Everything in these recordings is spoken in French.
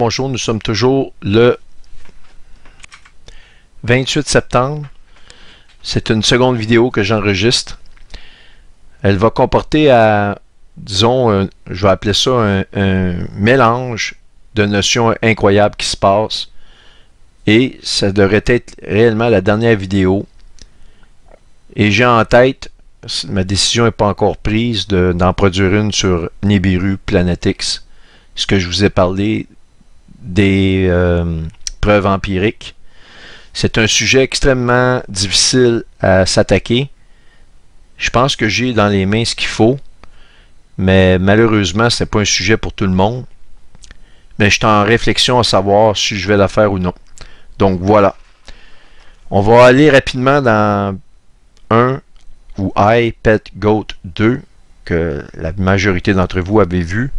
bonjour, nous sommes toujours le 28 septembre. C'est une seconde vidéo que j'enregistre. Elle va comporter disons, je vais appeler ça un mélange de notions incroyables qui se passent. Et ça devrait être réellement la dernière vidéo. Et j'ai en tête, ma décision n'est pas encore prise, d'en produire une sur Nibiru PlanetX. Ce que je vous ai parlé des preuves empiriques. C'est un sujet extrêmement difficile à s'attaquer. Je pense que j'ai dans les mains ce qu'il faut. Mais malheureusement, ce n'est pas un sujet pour tout le monde. Mais je suis en réflexion à savoir si je vais la faire ou non. Donc voilà. On va aller rapidement dans iPetGoat 2, que la majorité d'entre vous avez vu.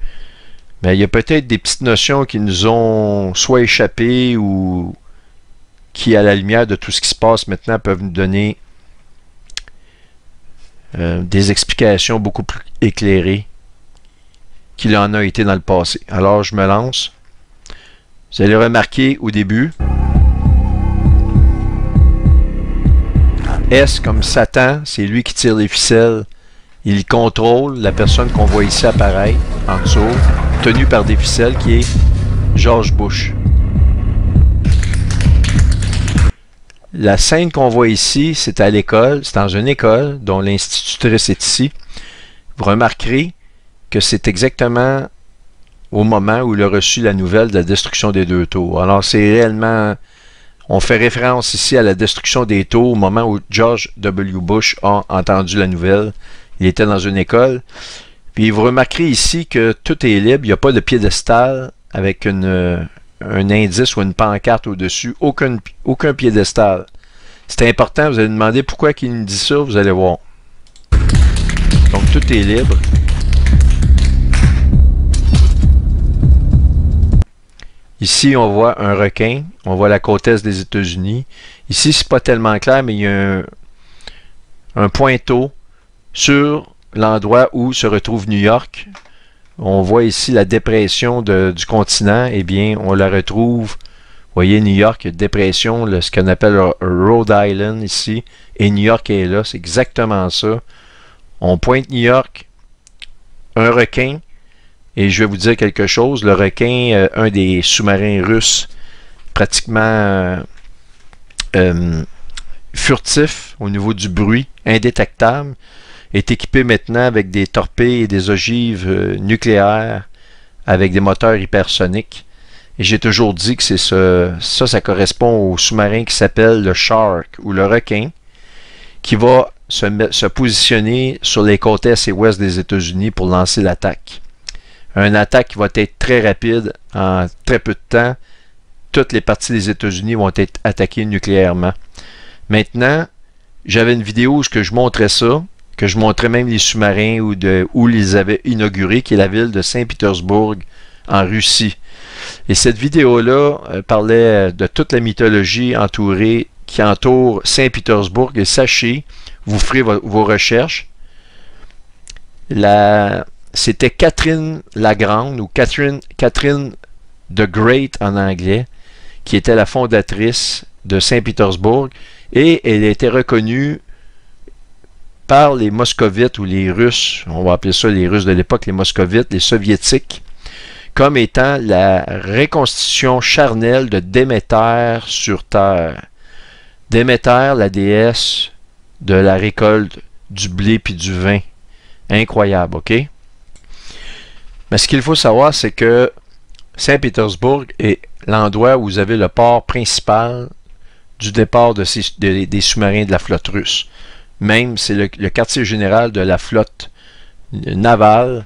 Mais il y a peut-être des petites notions qui nous ont soit échappé ou qui, à la lumière de tout ce qui se passe maintenant, peuvent nous donner des explications beaucoup plus éclairées qu'il en a été dans le passé. Alors, je me lance. Vous allez remarquer au début, S comme Satan, c'est lui qui tire les ficelles. Il contrôle la personne qu'on voit ici apparaître en dessous, tenue par des ficelles, qui est George Bush. La scène qu'on voit ici, c'est à l'école, c'est dans une école dont l'institutrice est ici. Vous remarquerez que c'est exactement au moment où il a reçu la nouvelle de la destruction des deux tours. Alors c'est réellement, on fait référence ici à la destruction des tours au moment où George W. Bush a entendu la nouvelle. Il était dans une école. Puis vous remarquerez ici que tout est libre, il n'y a pas de piédestal avec un indice ou une pancarte au-dessus, aucun piédestal. C'est important, vous allez me demander pourquoi il nous dit ça, vous allez voir. Donc tout est libre. Ici, on voit un requin, on voit la côte est des États-Unis. Ici, c'est pas tellement clair, mais il y a un pointeau sur l'endroit où se retrouve New York. On voit ici la dépression du continent. Eh bien, on la retrouve. Vous voyez, New York, dépression, ce qu'on appelle Rhode Island ici. Et New York est là. C'est exactement ça. On pointe New York, un requin. Et je vais vous dire quelque chose. Le requin, un des sous-marins russes, pratiquement furtif au niveau du bruit, indétectable, est équipé maintenant avec des torpilles et des ogives nucléaires avec des moteurs hypersoniques. Et j'ai toujours dit que c'est ça correspond au sous-marin qui s'appelle le Shark ou le requin, qui va se positionner sur les côtes est et ouest des États-Unis pour lancer l'attaque. Une attaque qui va être très rapide, en très peu de temps. Toutes les parties des États-Unis vont être attaquées nucléairement. Maintenant, j'avais une vidéo où je montrais ça, que je montrais même les sous-marins où ils les avaient inaugurés, qui est la ville de Saint-Pétersbourg en Russie. Et cette vidéo-là parlait de toute la mythologie qui entoure Saint-Pétersbourg. Et sachez, vous ferez vos recherches. C'était Catherine la Grande, ou Catherine the Great en anglais, qui était la fondatrice de Saint-Pétersbourg. Et elle a été reconnue par les moscovites ou les Russes, on va appeler ça les Russes de l'époque, les moscovites, les soviétiques, comme étant la reconstitution charnelle de Déméter sur Terre. Déméter, la déesse de la récolte du blé puis du vin. Incroyable, ok? Mais ce qu'il faut savoir, c'est que Saint-Pétersbourg est l'endroit où vous avez le port principal du départ des sous-marins de la flotte russe. Même, c'est le quartier général de la flotte navale,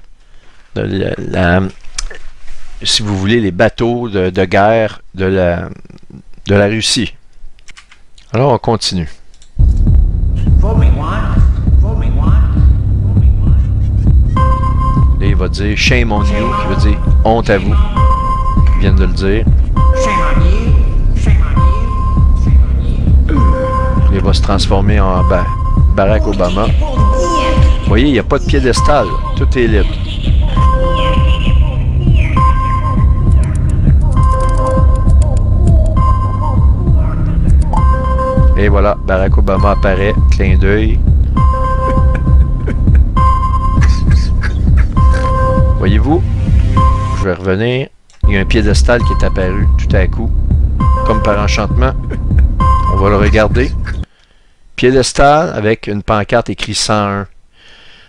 si vous voulez, les bateaux de guerre de la Russie. Alors, on continue. Là, il va dire « Shame on you », qui veut dire « honte à vous ». Ils viennent de le dire. Il va se transformer en Barack Obama. Vous voyez, il n'y a pas de piédestal. Tout est libre. Et voilà, Barack Obama apparaît, clin d'œil. Voyez-vous, je vais revenir. Il y a un piédestal qui est apparu tout à coup, comme par enchantement. On va le regarder. Piédestal avec une pancarte écrit 101.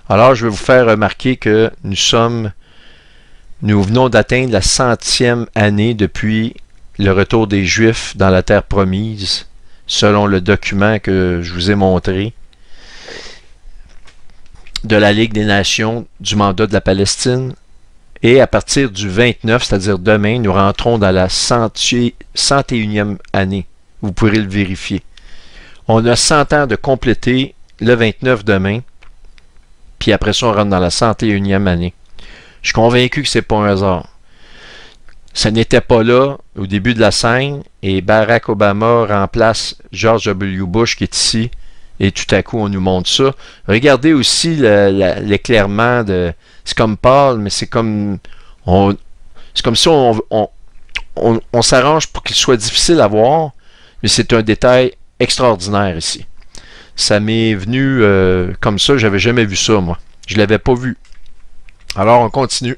Alors, je vais vous faire remarquer que nous venons d'atteindre la 100e année depuis le retour des Juifs dans la terre promise, selon le document que je vous ai montré de la Ligue des Nations du mandat de la Palestine. Et à partir du 29, c'est-à-dire demain, nous rentrons dans la 101e année. Vous pourrez le vérifier. On a 100 ans de compléter le 29 demain, puis après ça, on rentre dans la 101e année. Je suis convaincu que c'est pas un hasard. Ça n'était pas là au début de la scène, et Barack Obama remplace George W. Bush qui est ici, et tout à coup, on nous montre ça. Regardez aussi l'éclairement de... C'est comme pâle, mais c'est comme... C'est comme si on s'arrange pour qu'il soit difficile à voir, mais c'est un détail extraordinaire ici. Ça m'est venu comme ça, j'avais jamais vu ça, moi. Je l'avais pas vu. Alors, on continue.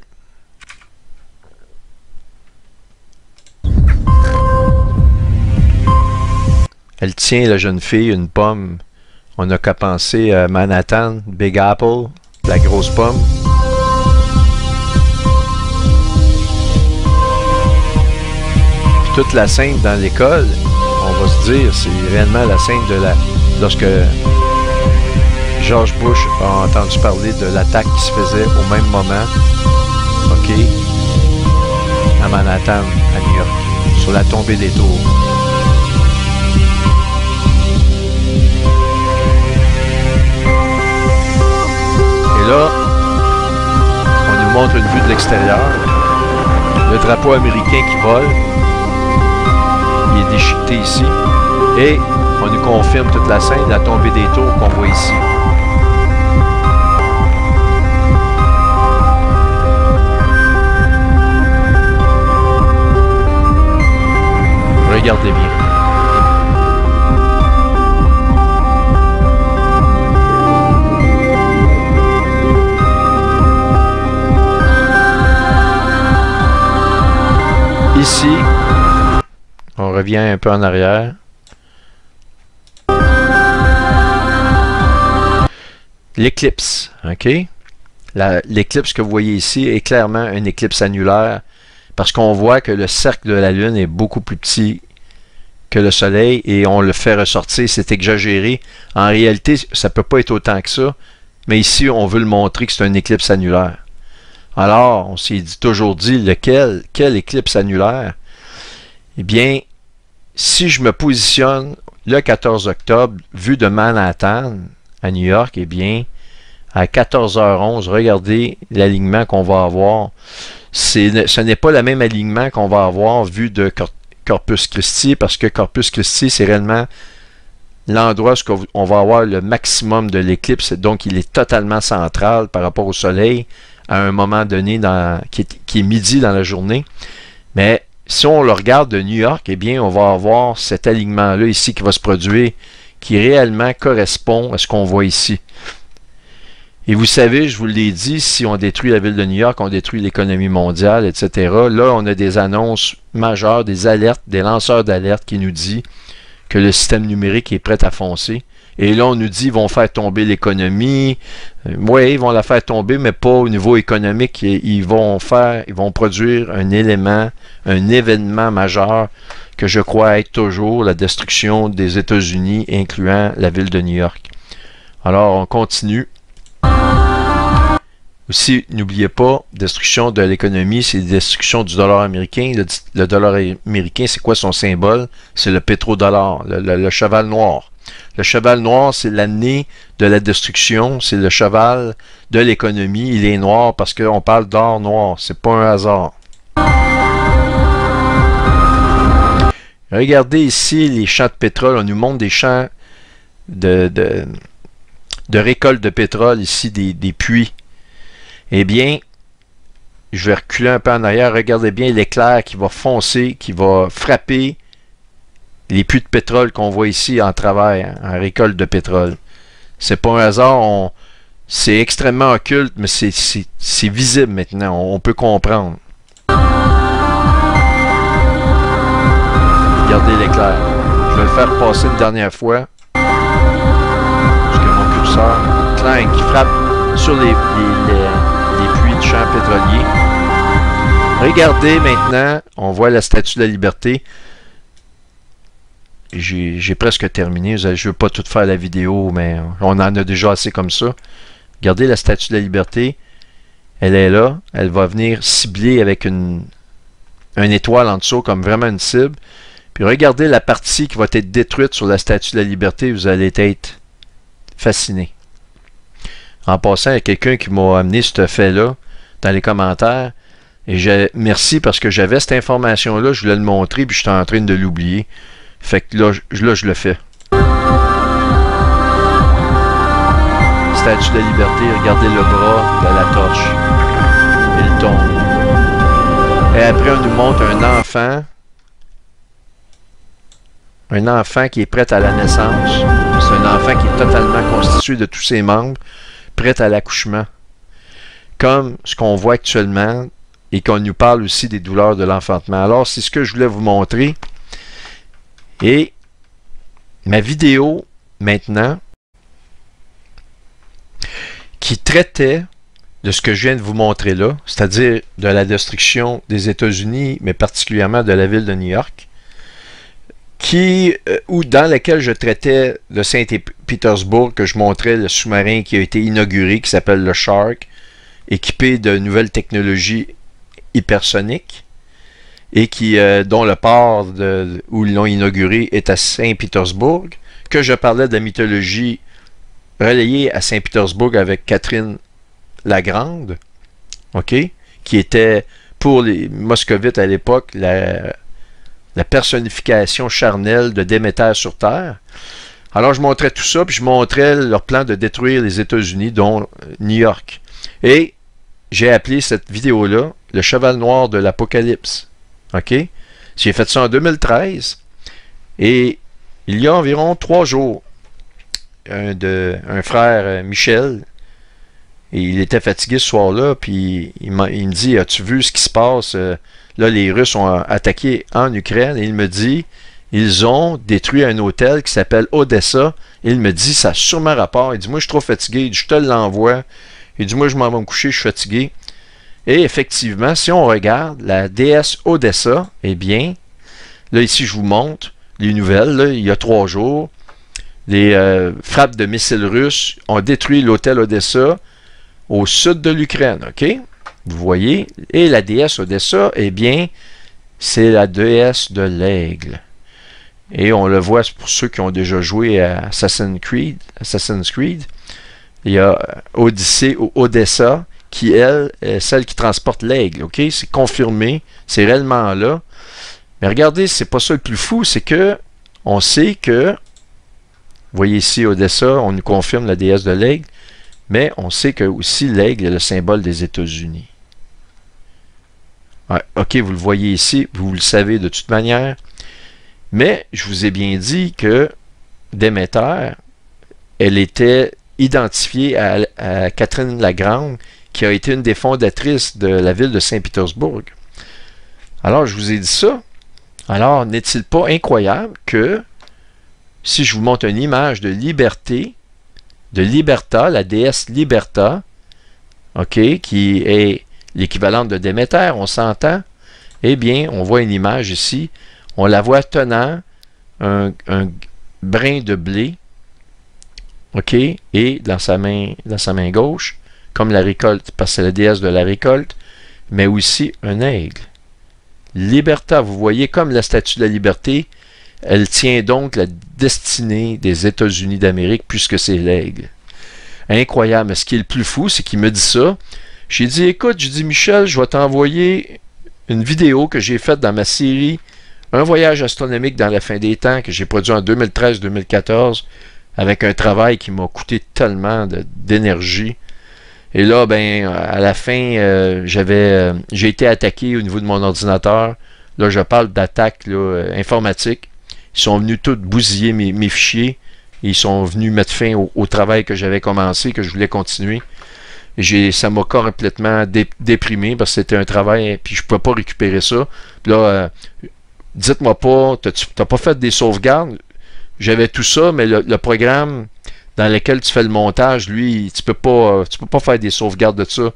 Elle tient, la jeune fille, une pomme. On n'a qu'à penser à Manhattan, Big Apple, la grosse pomme. Puis toute la scène dans l'école, on va se dire, c'est réellement la scène de lorsque George Bush a entendu parler de l'attaque qui se faisait au même moment, OK, à Manhattan, à New York, sur la tombée des tours. Et là, on nous montre une vue de l'extérieur, le drapeau américain qui vole, il est déchiqueté ici, et on nous confirme toute la scène, la tombée des tours qu'on voit ici. Regardez bien. Ici, on revient un peu en arrière. L'éclipse, OK? L'éclipse que vous voyez ici est clairement une éclipse annulaire parce qu'on voit que le cercle de la Lune est beaucoup plus petit que le Soleil et on le fait ressortir, c'est exagéré. En réalité, ça ne peut pas être autant que ça, mais ici, on veut le montrer que c'est une éclipse annulaire. Alors, on s'est toujours dit, quelle éclipse annulaire? Eh bien, si je me positionne le 14 octobre, vu de Manhattan, à New York, eh bien, à 14h11, regardez l'alignement qu'on va avoir. Ce n'est pas le même alignement qu'on va avoir vu de Corpus Christi, parce que Corpus Christi, c'est réellement l'endroit où on va avoir le maximum de l'éclipse, donc il est totalement central par rapport au Soleil à un moment donné qui est midi dans la journée. Mais si on le regarde de New York, eh bien, on va avoir cet alignement-là ici qui va se produire, qui réellement correspond à ce qu'on voit ici. Et vous savez, je vous l'ai dit, si on détruit la ville de New York, on détruit l'économie mondiale, etc. Là, on a des annonces majeures, des alertes, des lanceurs d'alerte qui nous disent que le système numérique est prêt à foncer. Et là, on nous dit qu'ils vont faire tomber l'économie. Oui, ils vont la faire tomber, mais pas au niveau économique. Ils vont produire un événement majeur que je crois être toujours la destruction des États-Unis, incluant la ville de New York. Alors, on continue. Aussi, n'oubliez pas, destruction de l'économie, c'est destruction du dollar américain. Le dollar américain, c'est quoi son symbole? C'est le pétrodollar, le cheval noir. Le cheval noir, c'est l'année de la destruction, c'est le cheval de l'économie. Il est noir parce qu'on parle d'or noir, c'est pas un hasard. Regardez ici les champs de pétrole, on nous montre des champs de récolte de pétrole ici, des puits. Eh bien, je vais reculer un peu en arrière. Regardez bien l'éclair qui va foncer, qui va frapper les puits de pétrole qu'on voit ici en travers, en récolte de pétrole. C'est pas un hasard, c'est extrêmement occulte, mais c'est visible maintenant, on peut comprendre. Regardez l'éclair. Je vais le faire passer une dernière fois. Parce que mon curseur, clang, qui frappe sur les puits de champs pétroliers. Regardez maintenant, on voit la Statue de la Liberté. J'ai presque terminé. Je ne veux pas tout faire la vidéo, mais on en a déjà assez comme ça. Regardez la Statue de la Liberté. Elle est là. Elle va venir cibler avec une étoile en dessous, comme vraiment une cible. Puis regardez la partie qui va être détruite sur la Statue de la Liberté. Vous allez être fasciné. En passant, il y a quelqu'un qui m'a amené ce fait-là dans les commentaires. Et merci parce que j'avais cette information-là. Je voulais le montrer, puis j'étais en train de l'oublier. Fait que là, je le fais. Statue de la Liberté, regardez le bras de la torche. Il tombe. Et après, on nous montre un enfant. Un enfant qui est prêt à la naissance. C'est un enfant qui est totalement constitué de tous ses membres, prêt à l'accouchement. Comme ce qu'on voit actuellement et qu'on nous parle aussi des douleurs de l'enfantement. Alors, c'est ce que je voulais vous montrer. Et ma vidéo, maintenant, qui traitait de ce que je viens de vous montrer là, c'est-à-dire de la destruction des États-Unis, mais particulièrement de la ville de New York, dans laquelle je traitais de Saint-Pétersbourg, que je montrais le sous-marin qui a été inauguré, qui s'appelle le Shark, équipé de nouvelles technologies hypersoniques, et dont le port où ils l'ont inauguré est à Saint-Pétersbourg, que je parlais de la mythologie relayée à Saint-Pétersbourg avec Catherine la Grande, ok, qui était pour les moscovites à l'époque la personnification charnelle de Déméter sur Terre. Alors je montrais tout ça, puis je montrais leur plan de détruire les États-Unis, dont New York. Et j'ai appelé cette vidéo-là « Le cheval noir de l'Apocalypse ». OK? J'ai fait ça en 2013. Et il y a environ 3 jours, un frère, Michel, et il était fatigué ce soir-là, puis il me dit, as-tu vu ce qui se passe? Là, les Russes ont attaqué en Ukraine, et il me dit, ils ont détruit un hôtel qui s'appelle Odessa. Et il me dit, ça a sûrement rapport. Il dit, moi, je suis trop fatigué. Il dit, je te l'envoie. Il dit, moi, je m'en vais me coucher, je suis fatigué. Et effectivement, si on regarde la déesse Odessa, eh bien, là, ici, je vous montre les nouvelles. Là, il y a 3 jours, les frappes de missiles russes ont détruit l'hôtel Odessa au sud de l'Ukraine. OK? Vous voyez? Et la déesse Odessa, eh bien, c'est la déesse de l'aigle. Et on le voit pour ceux qui ont déjà joué à Assassin's Creed. Il y a Odyssée ou Odessa, qui, elle, est celle qui transporte l'aigle. OK? C'est confirmé. C'est réellement là. Mais regardez, c'est pas ça le plus fou. C'est que on sait que, vous voyez ici Odessa, on nous confirme la déesse de l'aigle, mais on sait que aussi l'aigle est le symbole des États-Unis. Ouais, OK, vous le voyez ici, vous le savez de toute manière. Mais je vous ai bien dit que Déméter, elle était identifiée à Catherine la Grande, qui a été une des fondatrices de la ville de Saint-Pétersbourg. Alors, je vous ai dit ça. Alors, n'est-il pas incroyable que, si je vous montre une image de Liberté, de Liberta, la déesse Liberta, OK, qui est l'équivalente de Déméter, on s'entend, eh bien, on voit une image ici, on la voit tenant un brin de blé, OK, et dans sa main gauche, comme la récolte, parce que c'est la déesse de la récolte, mais aussi un aigle. Liberta, vous voyez, comme la Statue de la Liberté, elle tient donc la destinée des États-Unis d'Amérique, puisque c'est l'aigle. Incroyable. Mais ce qui est le plus fou, c'est qu'il me dit ça. J'ai dit, écoute, je dis, Michel, je vais t'envoyer une vidéo que j'ai faite dans ma série Un voyage astronomique dans la fin des temps, que j'ai produit en 2013-2014, avec un travail qui m'a coûté tellement d'énergie. Et là, ben, à la fin, j'ai été attaqué au niveau de mon ordinateur. Là, je parle d'attaque informatique. Ils sont venus tous bousiller mes fichiers. Et ils sont venus mettre fin au travail que j'avais commencé, que je voulais continuer. Ça m'a complètement déprimé parce que c'était un travail, puis je ne pouvais pas récupérer ça. Puis là, dites-moi pas, tu n'as pas fait des sauvegardes? J'avais tout ça, mais le programme dans lequel tu fais le montage, lui, tu peux pas faire des sauvegardes de ça.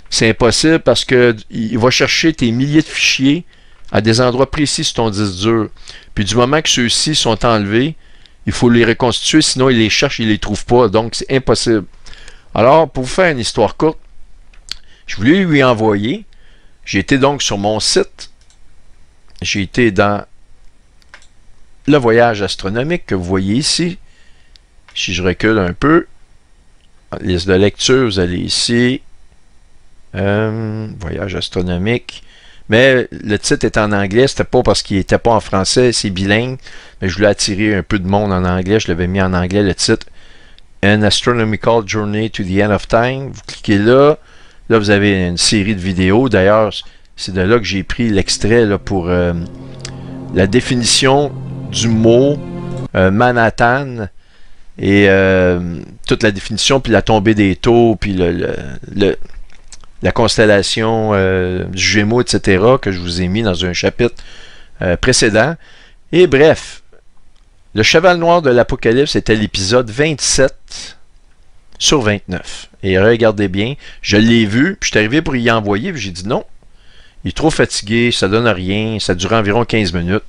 C'est impossible parce que il va chercher tes milliers de fichiers à des endroits précis sur ton disque dur. Puis du moment que ceux-ci sont enlevés, il faut les reconstituer, sinon il les cherche, il les trouve pas. Donc c'est impossible. Alors, pour vous faire une histoire courte, je voulais lui envoyer. J'ai été donc sur mon site. J'ai été dans le voyage astronomique que vous voyez ici. Si je recule un peu, liste de lecture, vous allez ici. Voyage astronomique. Mais le titre est en anglais, c'était pas parce qu'il n'était pas en français, c'est bilingue. Mais je voulais attirer un peu de monde en anglais, je l'avais mis en anglais le titre. An Astronomical Journey to the End of Time. Vous cliquez là. Là, vous avez une série de vidéos. D'ailleurs, c'est de là que j'ai pris l'extrait pour la définition du mot Manhattan et toute la définition, puis la tombée des taux, puis la constellation du Gémeaux, etc., que je vous ai mis dans un chapitre précédent. Et bref, le cheval noir de l'Apocalypse était l'épisode 27 sur 29. Et regardez bien, je l'ai vu, puis je suis arrivé pour y envoyer, puis j'ai dit non, il est trop fatigué, ça donne rien, ça dure environ 15 minutes.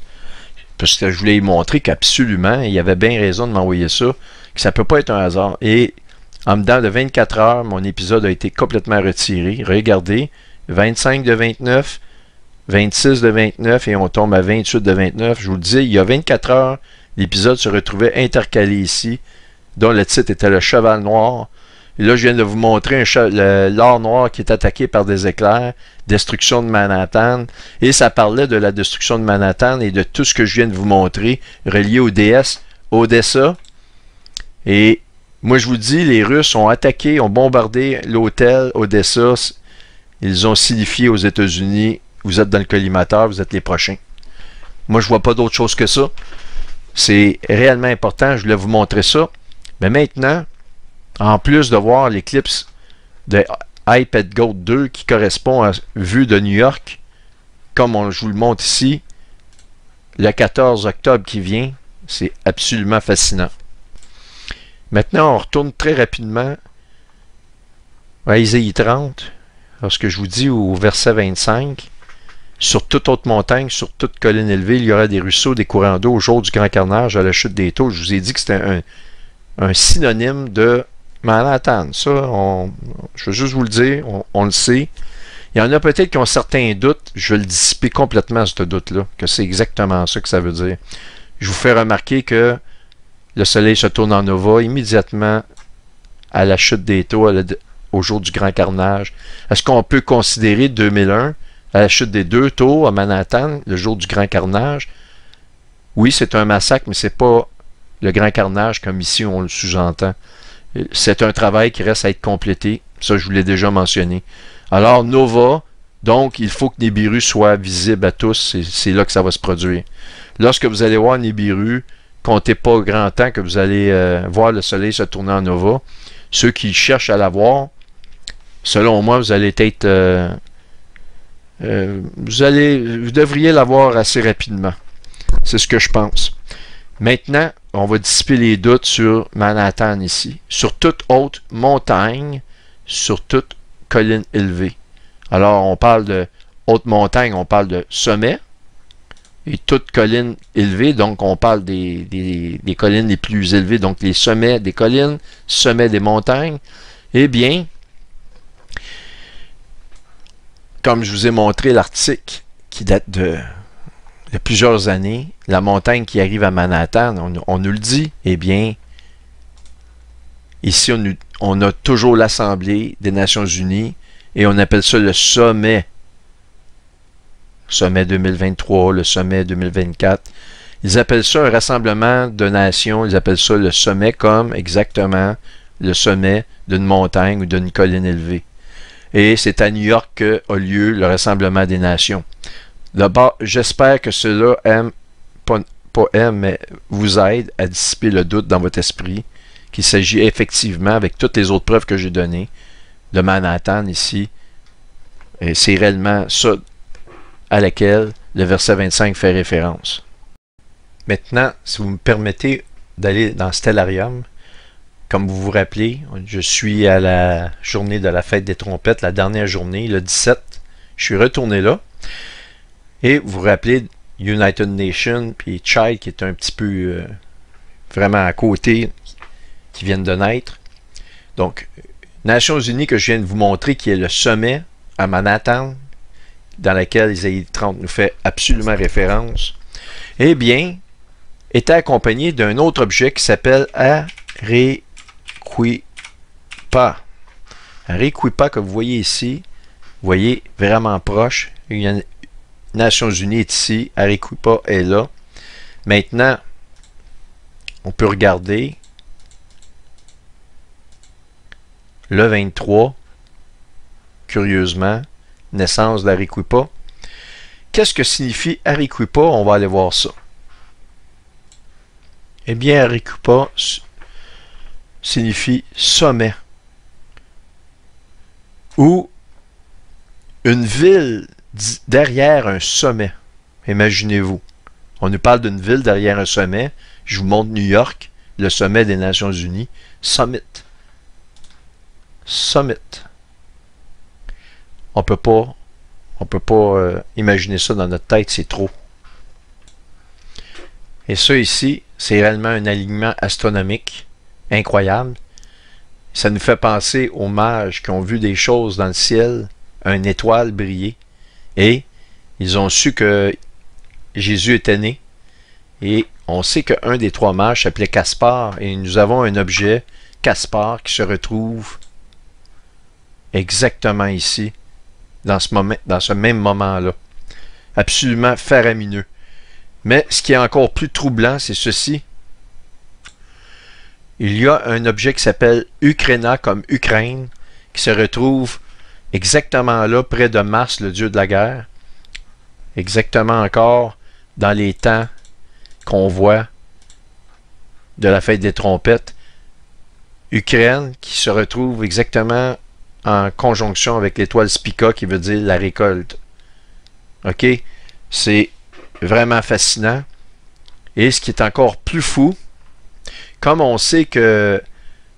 Parce que je voulais lui montrer qu'absolument, il avait bien raison de m'envoyer ça, que ça ne peut pas être un hasard. Et en dedans de 24 heures, mon épisode a été complètement retiré. Regardez, 25 de 29, 26 de 29, et on tombe à 28 de 29. Je vous le dis, il y a 24 heures, l'épisode se retrouvait intercalé ici, dont le titre était le cheval noir. Et là, je viens de vous montrer l'or noir qui est attaqué par des éclairs, destruction de Manhattan. Et ça parlait de la destruction de Manhattan et de tout ce que je viens de vous montrer, relié aux déesses Odessa. Et moi, je vous dis, les Russes ont attaqué, ont bombardé l'hôtel Odessa. Ils ont signifié aux États-Unis, vous êtes dans le collimateur, vous êtes les prochains. Moi, je vois pas d'autre chose que ça. C'est réellement important, je voulais vous montrer ça. Mais maintenant, en plus de voir l'éclipse de iPad Goat 2 qui correspond à vue de New York, comme je vous le montre ici, le 14 octobre qui vient, c'est absolument fascinant. Maintenant, on retourne très rapidement à Isaïe 30, lorsque je vous dis au verset 25, sur toute haute montagne, sur toute colline élevée, il y aura des ruisseaux, des courants d'eau au jour du grand carnage, à la chute des taux. Je vous ai dit que c'était un synonyme de Manhattan. Ça, je veux juste vous le dire, on le sait. Il y en a peut-être qui ont certains doutes. Je vais le dissiper complètement, ce doute-là, que c'est exactement ça que ça veut dire. Je vous fais remarquer que le soleil se tourne en nova immédiatement à la chute des taux, au jour du grand carnage. Est-ce qu'on peut considérer 2001, à la chute des deux taux à Manhattan, le jour du grand carnage? Oui, c'est un massacre, mais c'est pas le grand carnage comme ici on le sous-entend. C'est un travail qui reste à être complété. Ça, je vous l'ai déjà mentionné. Alors, Nova, donc, il faut que Nibiru soit visible à tous. C'est là que ça va se produire. Lorsque vous allez voir Nibiru, comptez pas grand temps que vous allez voir le soleil se tourner en Nova. Ceux qui cherchent à la voir, selon moi, vous allez être... vous devriez la voir assez rapidement. C'est ce que je pense. Maintenant, on va dissiper les doutes sur Manhattan ici. Sur toute haute montagne, sur toute colline élevée. Alors, on parle de haute montagne, on parle de sommet. Et toute colline élevée, donc on parle des collines les plus élevées, donc les sommets des collines, sommets des montagnes. Eh bien, comme je vous ai montré l'article qui date de plusieurs années, la montagne qui arrive à Manhattan, on nous le dit, eh bien, ici on a toujours l'Assemblée des Nations Unies et on appelle ça le sommet. Sommet 2023, le sommet 2024. Ils appellent ça un rassemblement de nations, ils appellent ça le sommet comme exactement le sommet d'une montagne ou d'une colline élevée. Et c'est à New York qu'a lieu le rassemblement des nations. D'abord, j'espère que ceux-là pas aime, mais vous aide à dissiper le doute dans votre esprit, qu'il s'agit effectivement, avec toutes les autres preuves que j'ai données, de Manhattan ici, et c'est réellement ça à laquelle le verset 25 fait référence. Maintenant, si vous me permettez d'aller dans Stellarium, comme vous vous rappelez, je suis à la journée de la fête des trompettes, la dernière journée, le 17. Je suis retourné là. Et vous vous rappelez United Nations, puis Child, qui est un petit peu vraiment à côté, qui viennent de naître. Donc, Nations Unies que je viens de vous montrer, qui est le sommet à Manhattan, dans laquelle Isaïe 30 nous fait absolument référence, eh bien, était accompagné d'un autre objet qui s'appelle Arequipa. Arequipa que vous voyez ici, vous voyez vraiment proche. Il y a Nations Unies est ici, Arequipa est là. Maintenant, on peut regarder le 23, curieusement, naissance d'Arequipa. Qu'est-ce que signifie Arequipa? On va aller voir ça. Eh bien, Arequipa signifie sommet. Ou une ville derrière un sommet. Imaginez-vous. On nous parle d'une ville derrière un sommet. Je vous montre New York, le sommet des Nations Unies. Summit. Summit. On peut pas imaginer ça dans notre tête, c'est trop. Et ça ici, c'est réellement un alignement astronomique incroyable. Ça nous fait penser aux mages qui ont vu des choses dans le ciel, une étoile briller, et ils ont su que Jésus était né. Et on sait qu'un des trois mages s'appelait Caspar, et nous avons un objet, Caspar, qui se retrouve exactement ici, dans ce même moment-là. Absolument faramineux. Mais ce qui est encore plus troublant, c'est ceci. Il y a un objet qui s'appelle Ukraina, comme Ukraine, qui se retrouve exactement là, près de Mars, le dieu de la guerre. Exactement encore dans les temps qu'on voit de la fête des trompettes. Ukraine, qui se retrouve exactement en conjonction avec l'étoile Spica, qui veut dire la récolte. OK? C'est vraiment fascinant. Et ce qui est encore plus fou, comme on sait que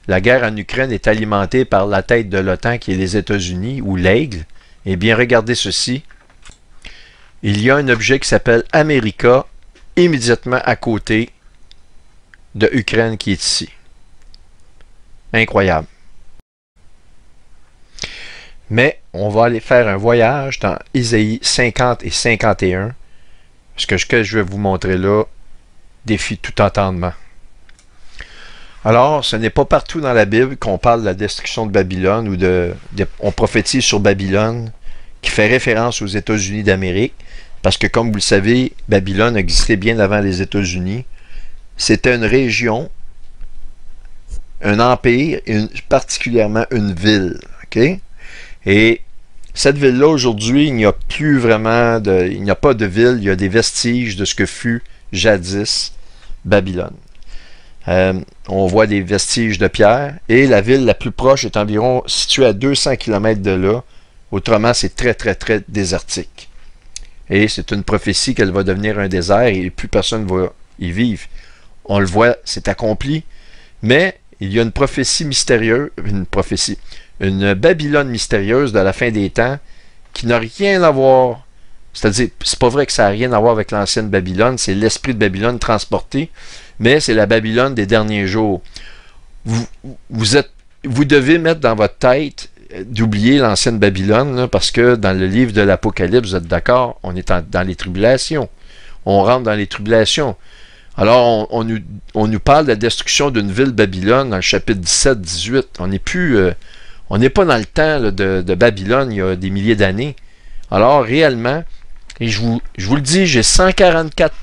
la guerre en Ukraine est alimentée par la tête de l'OTAN, qui est les États-Unis, ou l'aigle, eh bien, regardez ceci. Il y a un objet qui s'appelle America, immédiatement à côté de Ukraine, qui est ici. Incroyable. Mais on va aller faire un voyage dans Isaïe 50 et 51. Parce que ce que je vais vous montrer là défie tout entendement. Alors, ce n'est pas partout dans la Bible qu'on parle de la destruction de Babylone ou on prophétise sur Babylone qui fait référence aux États-Unis d'Amérique. Parce que, comme vous le savez, Babylone existait bien avant les États-Unis. C'était une région, un empire, et particulièrement une ville. OK? Et cette ville-là, aujourd'hui, il n'y a plus vraiment il n'y a pas de ville, il y a des vestiges de ce que fut jadis Babylone. On voit des vestiges de pierre, et la ville la plus proche est environ située à 200 km de là. Autrement, c'est très, très, très désertique. Et c'est une prophétie qu'elle va devenir un désert, et plus personne ne va y vivre. On le voit, c'est accompli, mais il y a une prophétie mystérieuse, une Babylone mystérieuse de la fin des temps qui n'a rien à voir. C'est-à-dire, c'est pas vrai que ça n'a rien à voir avec l'ancienne Babylone, c'est l'esprit de Babylone transporté, mais c'est la Babylone des derniers jours. Vous devez mettre dans votre tête d'oublier l'ancienne Babylone, là, parce que dans le livre de l'Apocalypse, vous êtes d'accord, on est dans les tribulations. On rentre dans les tribulations. Alors, on nous parle de la destruction d'une ville Babylone dans le chapitre 17-18. On n'est pas dans le temps là, de Babylone il y a des milliers d'années. Alors, réellement, et je vous le dis, j'ai 144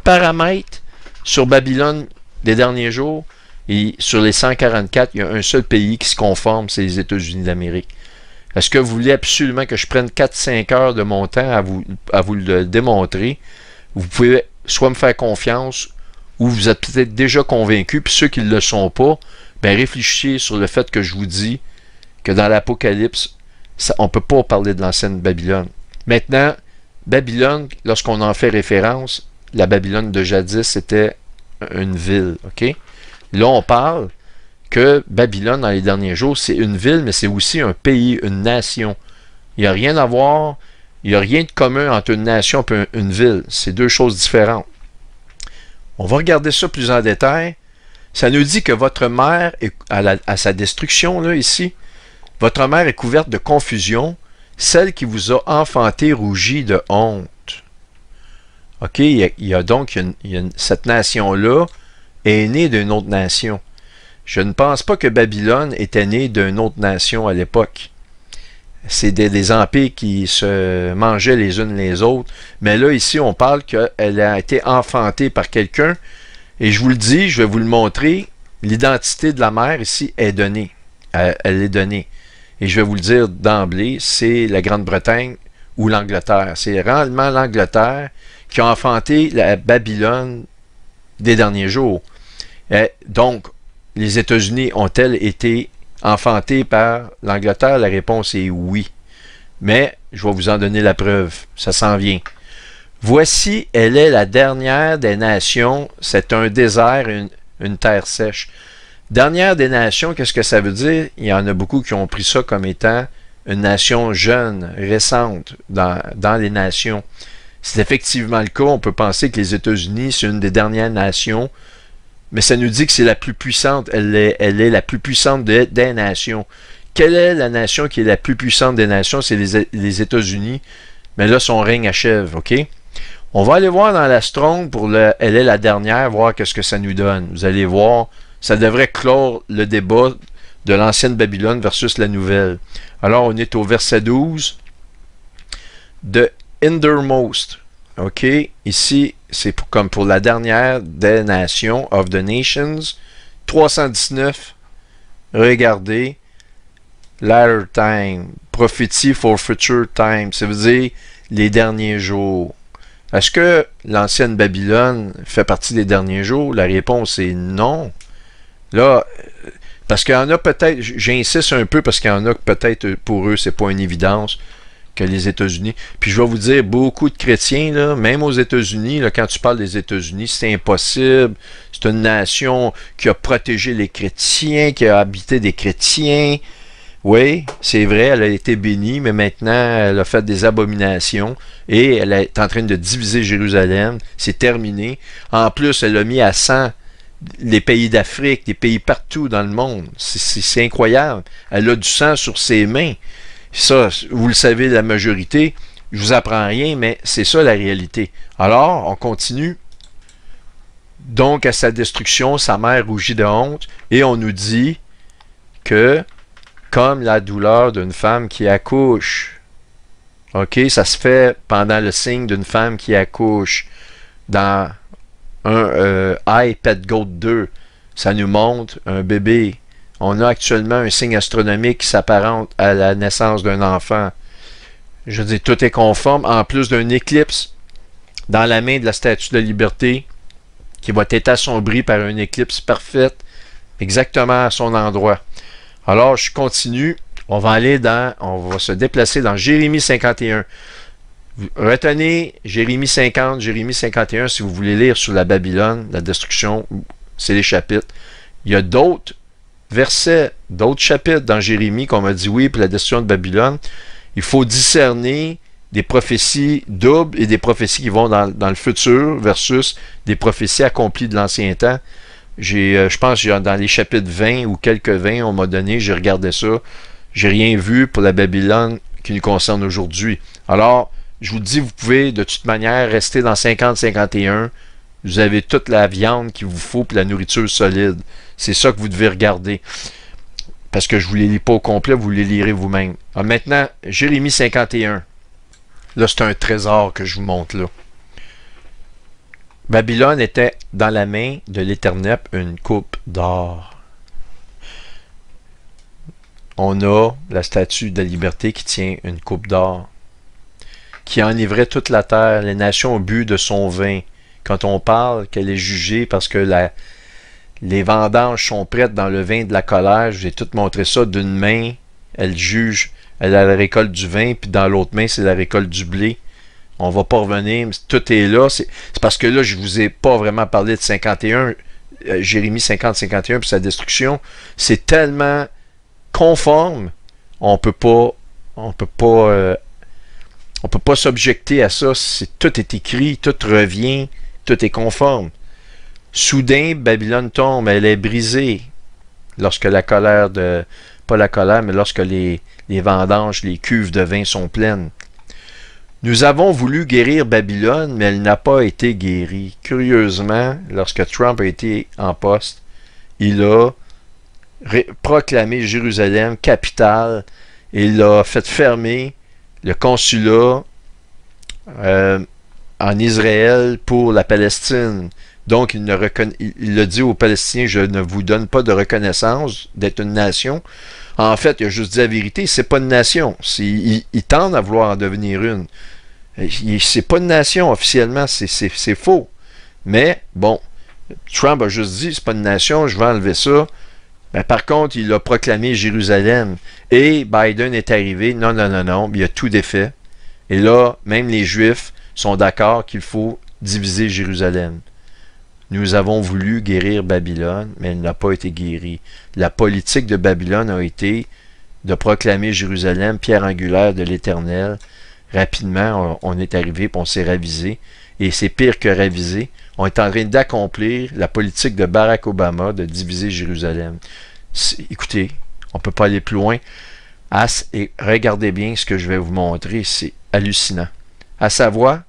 paramètres sur Babylone des derniers jours. Et sur les 144, il y a un seul pays qui se conforme, c'est les États-Unis d'Amérique. Est-ce que vous voulez absolument que je prenne 4-5 heures de mon temps à vous le démontrer? Vous pouvez soit me faire confiance, ou vous êtes peut-être déjà convaincus, puis ceux qui ne le sont pas, ben réfléchissez sur le fait que je vous dis que dans l'Apocalypse, on ne peut pas parler de l'ancienne Babylone. Maintenant, Babylone, lorsqu'on en fait référence, la Babylone de jadis, c'était une ville, ok? Là, on parle que Babylone, dans les derniers jours, c'est une ville, mais c'est aussi un pays, une nation. Il n'y a rien à voir, il n'y a rien de commun entre une nation et une ville. C'est deux choses différentes. On va regarder ça plus en détail. Ça nous dit que votre mère, à sa destruction, là, ici, votre mère est couverte de confusion, celle qui vous a enfanté rougit de honte. OK, il y a donc cette nation-là est née d'une autre nation. Je ne pense pas que Babylone était née d'une autre nation à l'époque. C'est des empires qui se mangeaient les unes les autres. Mais là, ici, on parle qu'elle a été enfantée par quelqu'un. Et je vous le dis, je vais vous le montrer. L'identité de la mère ici est donnée. Elle est donnée. Et je vais vous le dire d'emblée, c'est la Grande-Bretagne ou l'Angleterre. C'est réellement l'Angleterre qui a enfanté la Babylone des derniers jours. Donc, les États-Unis ont-elles été enfantés par l'Angleterre? La réponse est oui. Mais je vais vous en donner la preuve. Ça s'en vient. Voici, elle est la dernière des nations. C'est un désert, une terre sèche. Dernière des nations, qu'est-ce que ça veut dire? Il y en a beaucoup qui ont pris ça comme étant une nation jeune, récente dans les nations. C'est effectivement le cas. On peut penser que les États-Unis, c'est une des dernières nations, mais ça nous dit que c'est la plus puissante. Elle est la plus puissante des nations. Quelle est la nation qui est la plus puissante des nations? C'est les États-Unis. Mais là, son règne achève, OK? On va aller voir dans la Strong pour elle est la dernière, voir qu'est-ce que ça nous donne. Vous allez voir, ça devrait clore le débat de l'ancienne Babylone versus la nouvelle. Alors, on est au verset 12 de Innermost. OK? Ici, c'est comme pour la dernière des nations, of the nations. 319. Regardez. Latter time. Prophecy for future time. Ça veut dire les derniers jours. Est-ce que l'ancienne Babylone fait partie des derniers jours? La réponse est non. Là, parce qu'il y en a peut-être, j'insiste un peu parce qu'il y en a peut-être pour eux, c'est pas une évidence que les États-Unis. Puis je vais vous dire, beaucoup de chrétiens, là, même aux États-Unis, là, quand tu parles des États-Unis, c'est impossible. C'est une nation qui a protégé les chrétiens, qui a habité des chrétiens. Oui, c'est vrai, elle a été bénie, mais maintenant, elle a fait des abominations et elle est en train de diviser Jérusalem. C'est terminé. En plus, elle a mis à sang les pays d'Afrique, des pays partout dans le monde. C'est incroyable. Elle a du sang sur ses mains. Ça, vous le savez, la majorité, je vous apprends rien, mais c'est ça la réalité. Alors, on continue. Donc, à sa destruction, sa mère rougit de honte, et on nous dit que, comme la douleur d'une femme qui accouche, ok, ça se fait pendant le signe d'une femme qui accouche. Dans un iPad Goat 2, ça nous montre un bébé. On a actuellement un signe astronomique qui s'apparente à la naissance d'un enfant. Je veux dire, tout est conforme, en plus d'un éclipse dans la main de la Statue de la Liberté, qui va être assombrie par une éclipse parfaite, exactement à son endroit. Alors, je continue. On va se déplacer dans Jérémie 51. Retenez Jérémie 50, Jérémie 51, si vous voulez lire sur la Babylone, la destruction, c'est les chapitres. Il y a d'autres versets, d'autres chapitres dans Jérémie qu'on m'a dit oui pour la destruction de Babylone. Il faut discerner des prophéties doubles et des prophéties qui vont dans le futur versus des prophéties accomplies de l'ancien temps. Je pense que dans les chapitres 20 ou quelques 20, on m'a donné, j'ai regardé ça. J'ai rien vu pour la Babylone qui nous concerne aujourd'hui. Alors, je vous dis, vous pouvez de toute manière rester dans 50-51. Vous avez toute la viande qu'il vous faut pour la nourriture solide. C'est ça que vous devez regarder. Parce que je ne vous les lis pas au complet, vous les lirez vous-même. Maintenant, Jérémie 51. Là, c'est un trésor que je vous montre là. Babylone était dans la main de l'Éternel une coupe d'or. On a la statue de la liberté qui tient une coupe d'or, qui enivrait toute la terre. Les nations ont bu de son vin, quand on parle qu'elle est jugée parce que les vendanges sont prêtes dans le vin de la colère. Je vous ai tout montré ça d'une main. Elle juge, elle a la récolte du vin, puis dans l'autre main, c'est la récolte du blé. On va pas revenir, tout est là. C'est parce que là, je vous ai pas vraiment parlé de 51, Jérémie 50-51 puis sa destruction. C'est tellement conforme, on peut pas s'objecter à ça. Tout est écrit, tout revient, tout est conforme. Soudain, Babylone tombe, elle est brisée lorsque la colère pas la colère, mais lorsque les vendanges, les cuves de vin sont pleines. Nous avons voulu guérir Babylone, mais elle n'a pas été guérie. Curieusement, lorsque Trump a été en poste, il a proclamé Jérusalem capitale et il a fait fermer le consulat en Israël pour la Palestine. Donc, il a dit aux Palestiniens, je ne vous donne pas de reconnaissance d'être une nation. En fait, il a juste dit la vérité, c'est pas une nation. Il tente à vouloir en devenir une. C'est pas une nation officiellement, c'est faux. Mais, bon, Trump a juste dit, c'est pas une nation, je vais enlever ça. Ben, par contre, il a proclamé Jérusalem. Et Biden est arrivé, non, il a tout défait. Et là, même les Juifs sont d'accord qu'il faut diviser Jérusalem. Nous avons voulu guérir Babylone, mais elle n'a pas été guérie. La politique de Babylone a été de proclamer Jérusalem, pierre angulaire de l'Éternel. Rapidement, on est arrivé et on s'est ravisé. Et c'est pire que ravisé. On est en train d'accomplir la politique de Barack Obama de diviser Jérusalem. Écoutez, on ne peut pas aller plus loin. Et regardez bien ce que je vais vous montrer. C'est hallucinant. À savoir,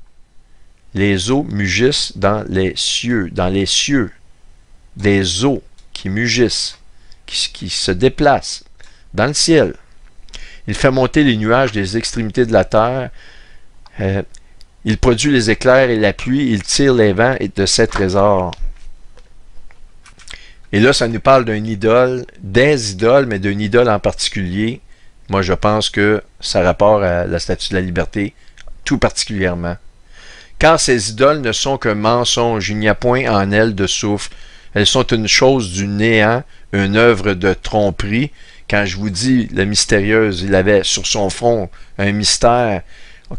les eaux mugissent dans les cieux. Dans les cieux. Des eaux qui mugissent, qui se déplacent dans le ciel. Il fait monter les nuages des extrémités de la terre. Il produit les éclairs et la pluie. Il tire les vents et de ses trésors. Et là, ça nous parle d'une idole, des idoles, mais d'une idole en particulier. Moi, je pense que ça rapporte à la Statue de la Liberté, tout particulièrement. Car ces idoles ne sont qu'un mensonge, il n'y a point en elles de souffle. Elles sont une chose du néant, une œuvre de tromperie. Quand je vous dis la mystérieuse, il avait sur son front un mystère.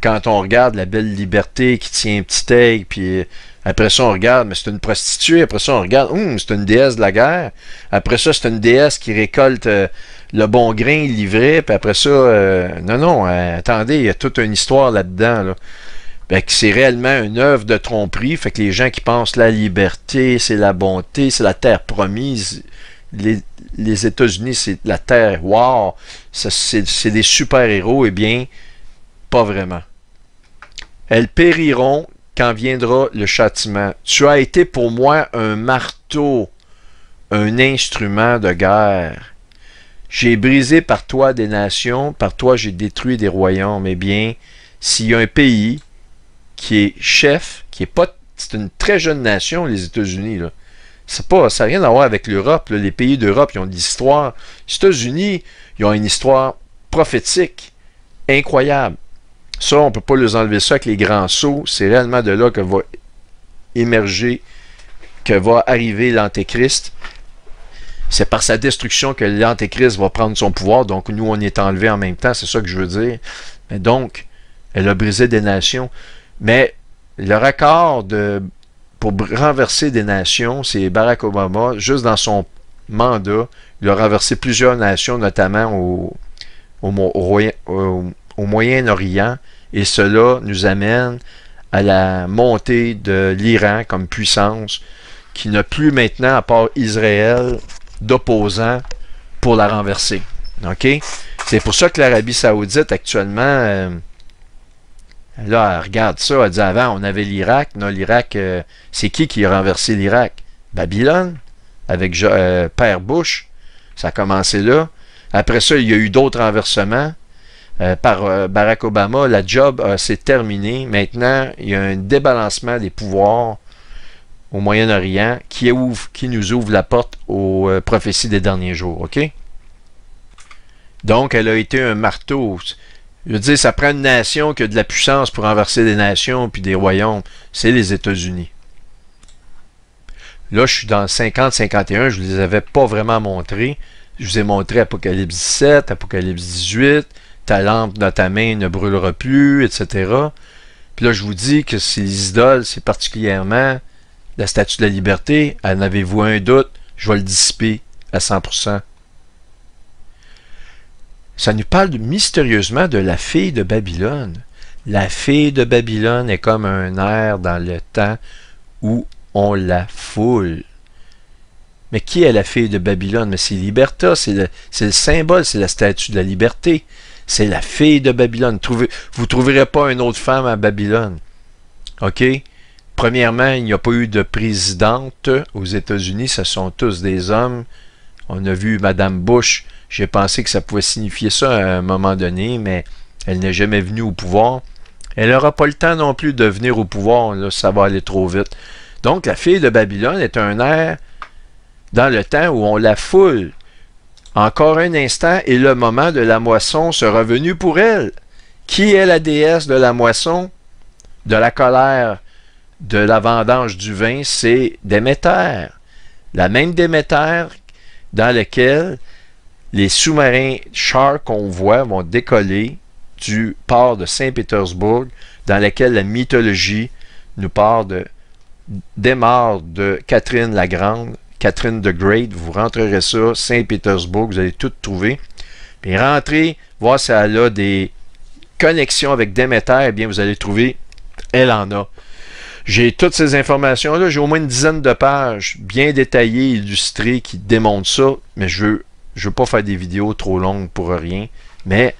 Quand on regarde la belle liberté qui tient un petit aigle, puis après ça on regarde, mais c'est une prostituée. Après ça on regarde, c'est une déesse de la guerre. Après ça c'est une déesse qui récolte le bon grain livré. Puis après ça, attendez, il y a toute une histoire là-dedans. Là. Ben, c'est réellement une œuvre de tromperie. Fait que les gens qui pensent la liberté, c'est la bonté, c'est la terre promise. Les États-Unis, c'est la terre. Wow! C'est des super-héros. Eh bien, pas vraiment. Elles périront quand viendra le châtiment. Tu as été pour moi un marteau, un instrument de guerre. J'ai brisé par toi des nations, par toi j'ai détruit des royaumes. Eh bien, s'il y a un pays qui est chef, qui est pas, c'est une très jeune nation, les États-Unis, là. Ça n'a rien à voir avec l'Europe. Les pays d'Europe, ils ont de l'histoire. Les États-Unis, ils ont une histoire prophétique incroyable. Ça, on ne peut pas les enlever ça avec les grands sauts. C'est réellement de là que va émerger, que va arriver l'Antéchrist. C'est par sa destruction que l'Antéchrist va prendre son pouvoir. Donc, nous, on est enlevés en même temps. C'est ça que je veux dire. Mais donc, elle a brisé des nations. Mais le record pour renverser des nations, c'est Barack Obama, juste dans son mandat, il a renversé plusieurs nations, notamment au Moyen-Orient, et cela nous amène à la montée de l'Iran comme puissance, qui n'a plus maintenant, à part Israël, d'opposants pour la renverser. OK? C'est pour ça que l'Arabie Saoudite, actuellement, là, elle regarde ça, elle dit avant, on avait l'Irak. Non, l'Irak, c'est qui a renversé l'Irak? Babylone, avec Père Bush. Ça a commencé là. Après ça, il y a eu d'autres renversements. Par Barack Obama, la job s'est terminée. Maintenant, il y a un débalancement des pouvoirs au Moyen-Orient qui nous ouvre la porte aux prophéties des derniers jours. OK? Donc, elle a été un marteau. Je veux dire, ça prend une nation qui a de la puissance pour renverser des nations puis des royaumes. C'est les États-Unis. Là, je suis dans 50-51, je ne les avais pas vraiment montrés. Je vous ai montré Apocalypse 17, Apocalypse 18, ta lampe dans ta main ne brûlera plus, etc. Puis là, je vous dis que ces idoles, c'est particulièrement la statue de la liberté. En avez-vous un doute? Je vais le dissiper à 100%. Ça nous parle mystérieusement de la fille de Babylone. La fille de Babylone est comme un air dans le temps où on la foule. Mais qui est la fille de Babylone? Mais c'est Liberta, c'est le symbole, c'est la statue de la liberté. C'est la fille de Babylone. Vous ne trouverez pas une autre femme à Babylone. OK? Premièrement, il n'y a pas eu de présidente aux États-Unis. Ce sont tous des hommes. On a vu Mme Bush. J'ai pensé que ça pouvait signifier ça à un moment donné, mais elle n'est jamais venue au pouvoir. Elle n'aura pas le temps non plus de venir au pouvoir. Là, ça va aller trop vite. Donc, la fille de Babylone est un air dans le temps où on la foule. Encore un instant et le moment de la moisson sera venu pour elle. Qui est la déesse de la moisson, de la colère, de la vendange du vin? C'est Déméter. La même Déméter dans laquelle les sous-marins Shark qu'on voit vont décoller du port de Saint-Pétersbourg, dans laquelle la mythologie nous parle démarre de Catherine la Grande, Catherine the Great. Vous rentrerez ça, Saint-Pétersbourg, vous allez tout trouver. Puis rentrez, voir si elle a des connexions avec Déméter, eh bien vous allez trouver, elle en a. J'ai toutes ces informations-là, j'ai au moins une dizaine de pages bien détaillées, illustrées, qui démontrent ça, mais je veux pas faire des vidéos trop longues pour rien, mais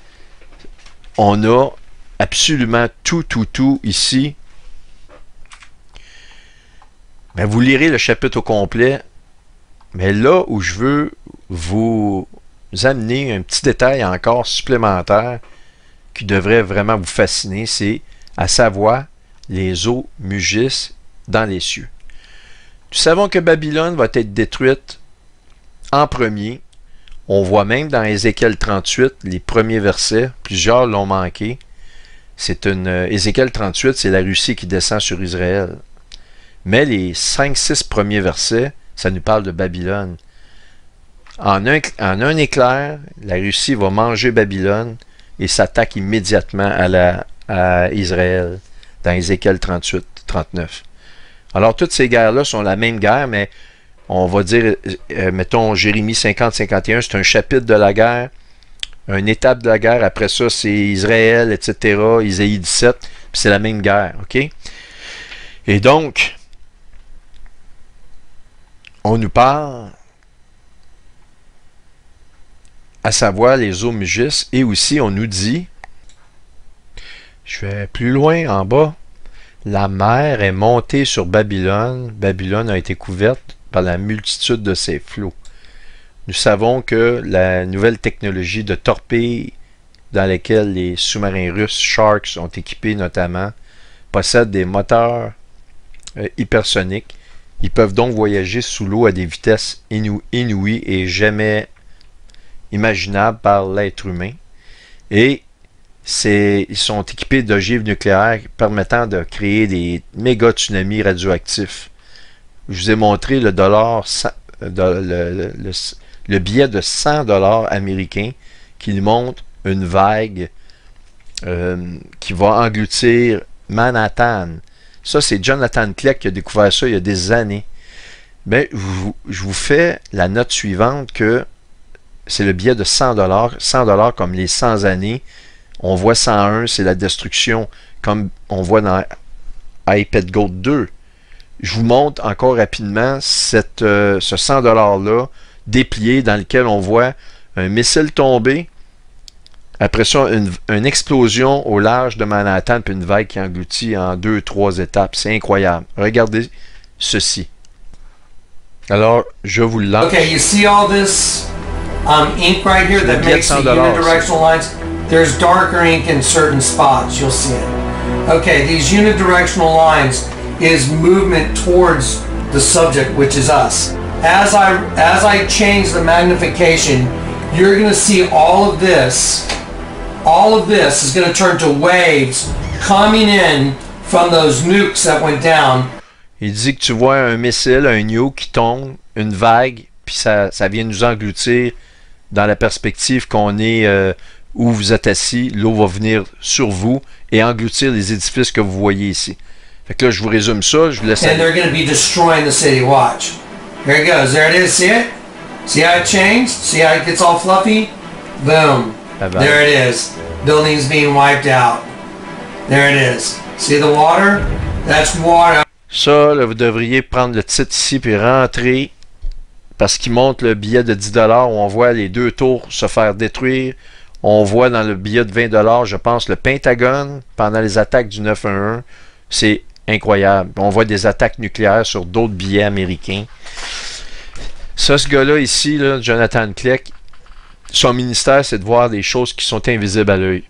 on a absolument tout ici. Mais vous lirez le chapitre au complet, mais là où je veux vous amener un petit détail encore supplémentaire qui devrait vraiment vous fasciner, c'est à savoir les eaux mugissent dans les cieux. Nous savons que Babylone va être détruite en premier. On voit même dans Ézéchiel 38, les premiers versets, plusieurs l'ont manqué. Ézéchiel 38, c'est la Russie qui descend sur Israël. Mais les 5-6 premiers versets, ça nous parle de Babylone. En un éclair, la Russie va manger Babylone et s'attaque immédiatement à Israël, dans Ézéchiel 38-39. Alors, toutes ces guerres-là sont la même guerre, mais on va dire, mettons, Jérémie 50-51, c'est un chapitre de la guerre, une étape de la guerre. Après ça, c'est Israël, etc., Isaïe 17, puis c'est la même guerre, OK? Et donc, on nous parle, à savoir les eaux mugissent, et aussi on nous dit, je vais plus loin en bas, la mer est montée sur Babylone, Babylone a été couverte par la multitude de ses flots. Nous savons que la nouvelle technologie de torpilles dans lesquelles les sous-marins russes Sharks sont équipés notamment, possèdent des moteurs hypersoniques. Ils peuvent donc voyager sous l'eau à des vitesses inouïes et jamais imaginables par l'être humain. Et ils sont équipés d'ogives nucléaires permettant de créer des méga tsunamis radioactifs. Je vous ai montré le billet de 100 $ américains qui nous montre une vague qui va engloutir Manhattan. Ça, c'est Jonathan Clegg qui a découvert ça il y a des années. Mais je vous fais la note suivante que c'est le billet de 100 $. 100 $ comme les 100 années. On voit 101, c'est la destruction, comme on voit dans iPad Gold 2. Je vous montre encore rapidement ce 100 $-là déplié dans lequel on voit un missile tomber. Après ça, une explosion au large de Manhattan, puis une vague qui engloutit en 2-3 étapes. C'est incroyable. Regardez ceci. Alors, je vous le lance. Okay, you see all this ink right here that makes the unidirectional lines? There's darker ink in certain spots. You'll see it. Okay, these unidirectional lines is movement towards the subject, which is us. As I change the magnification, you're going to see all of this. All of this is going to turn to waves coming in from those nukes that went down. Il dit que tu vois un missile, un nuke qui tombe, une vague, puis ça vient nous engloutir dans la perspective qu'on est où vous êtes assis. L'eau va venir sur vous et engloutir les édifices que vous voyez ici. Fait que là, je vous résume ça, je vous laisse aller. And they're going to be destroying the city. Watch. Here it goes. There it is. See it? See how it changed? See how it gets all fluffy? Boom. Bye-bye. There it is. Buildings being wiped out. There it is. See the water? That's water. Ça, là, vous devriez prendre le titre ici puis rentrer parce qu'il montre le billet de 10$ où on voit les deux tours se faire détruire. On voit dans le billet de 20$, je pense, le Pentagone pendant les attaques du 9/11. C'est incroyable. On voit des attaques nucléaires sur d'autres billets américains. Ça, ce gars-là ici, là, Jonathan Kleck, son ministère, c'est de voir des choses qui sont invisibles à l'œil.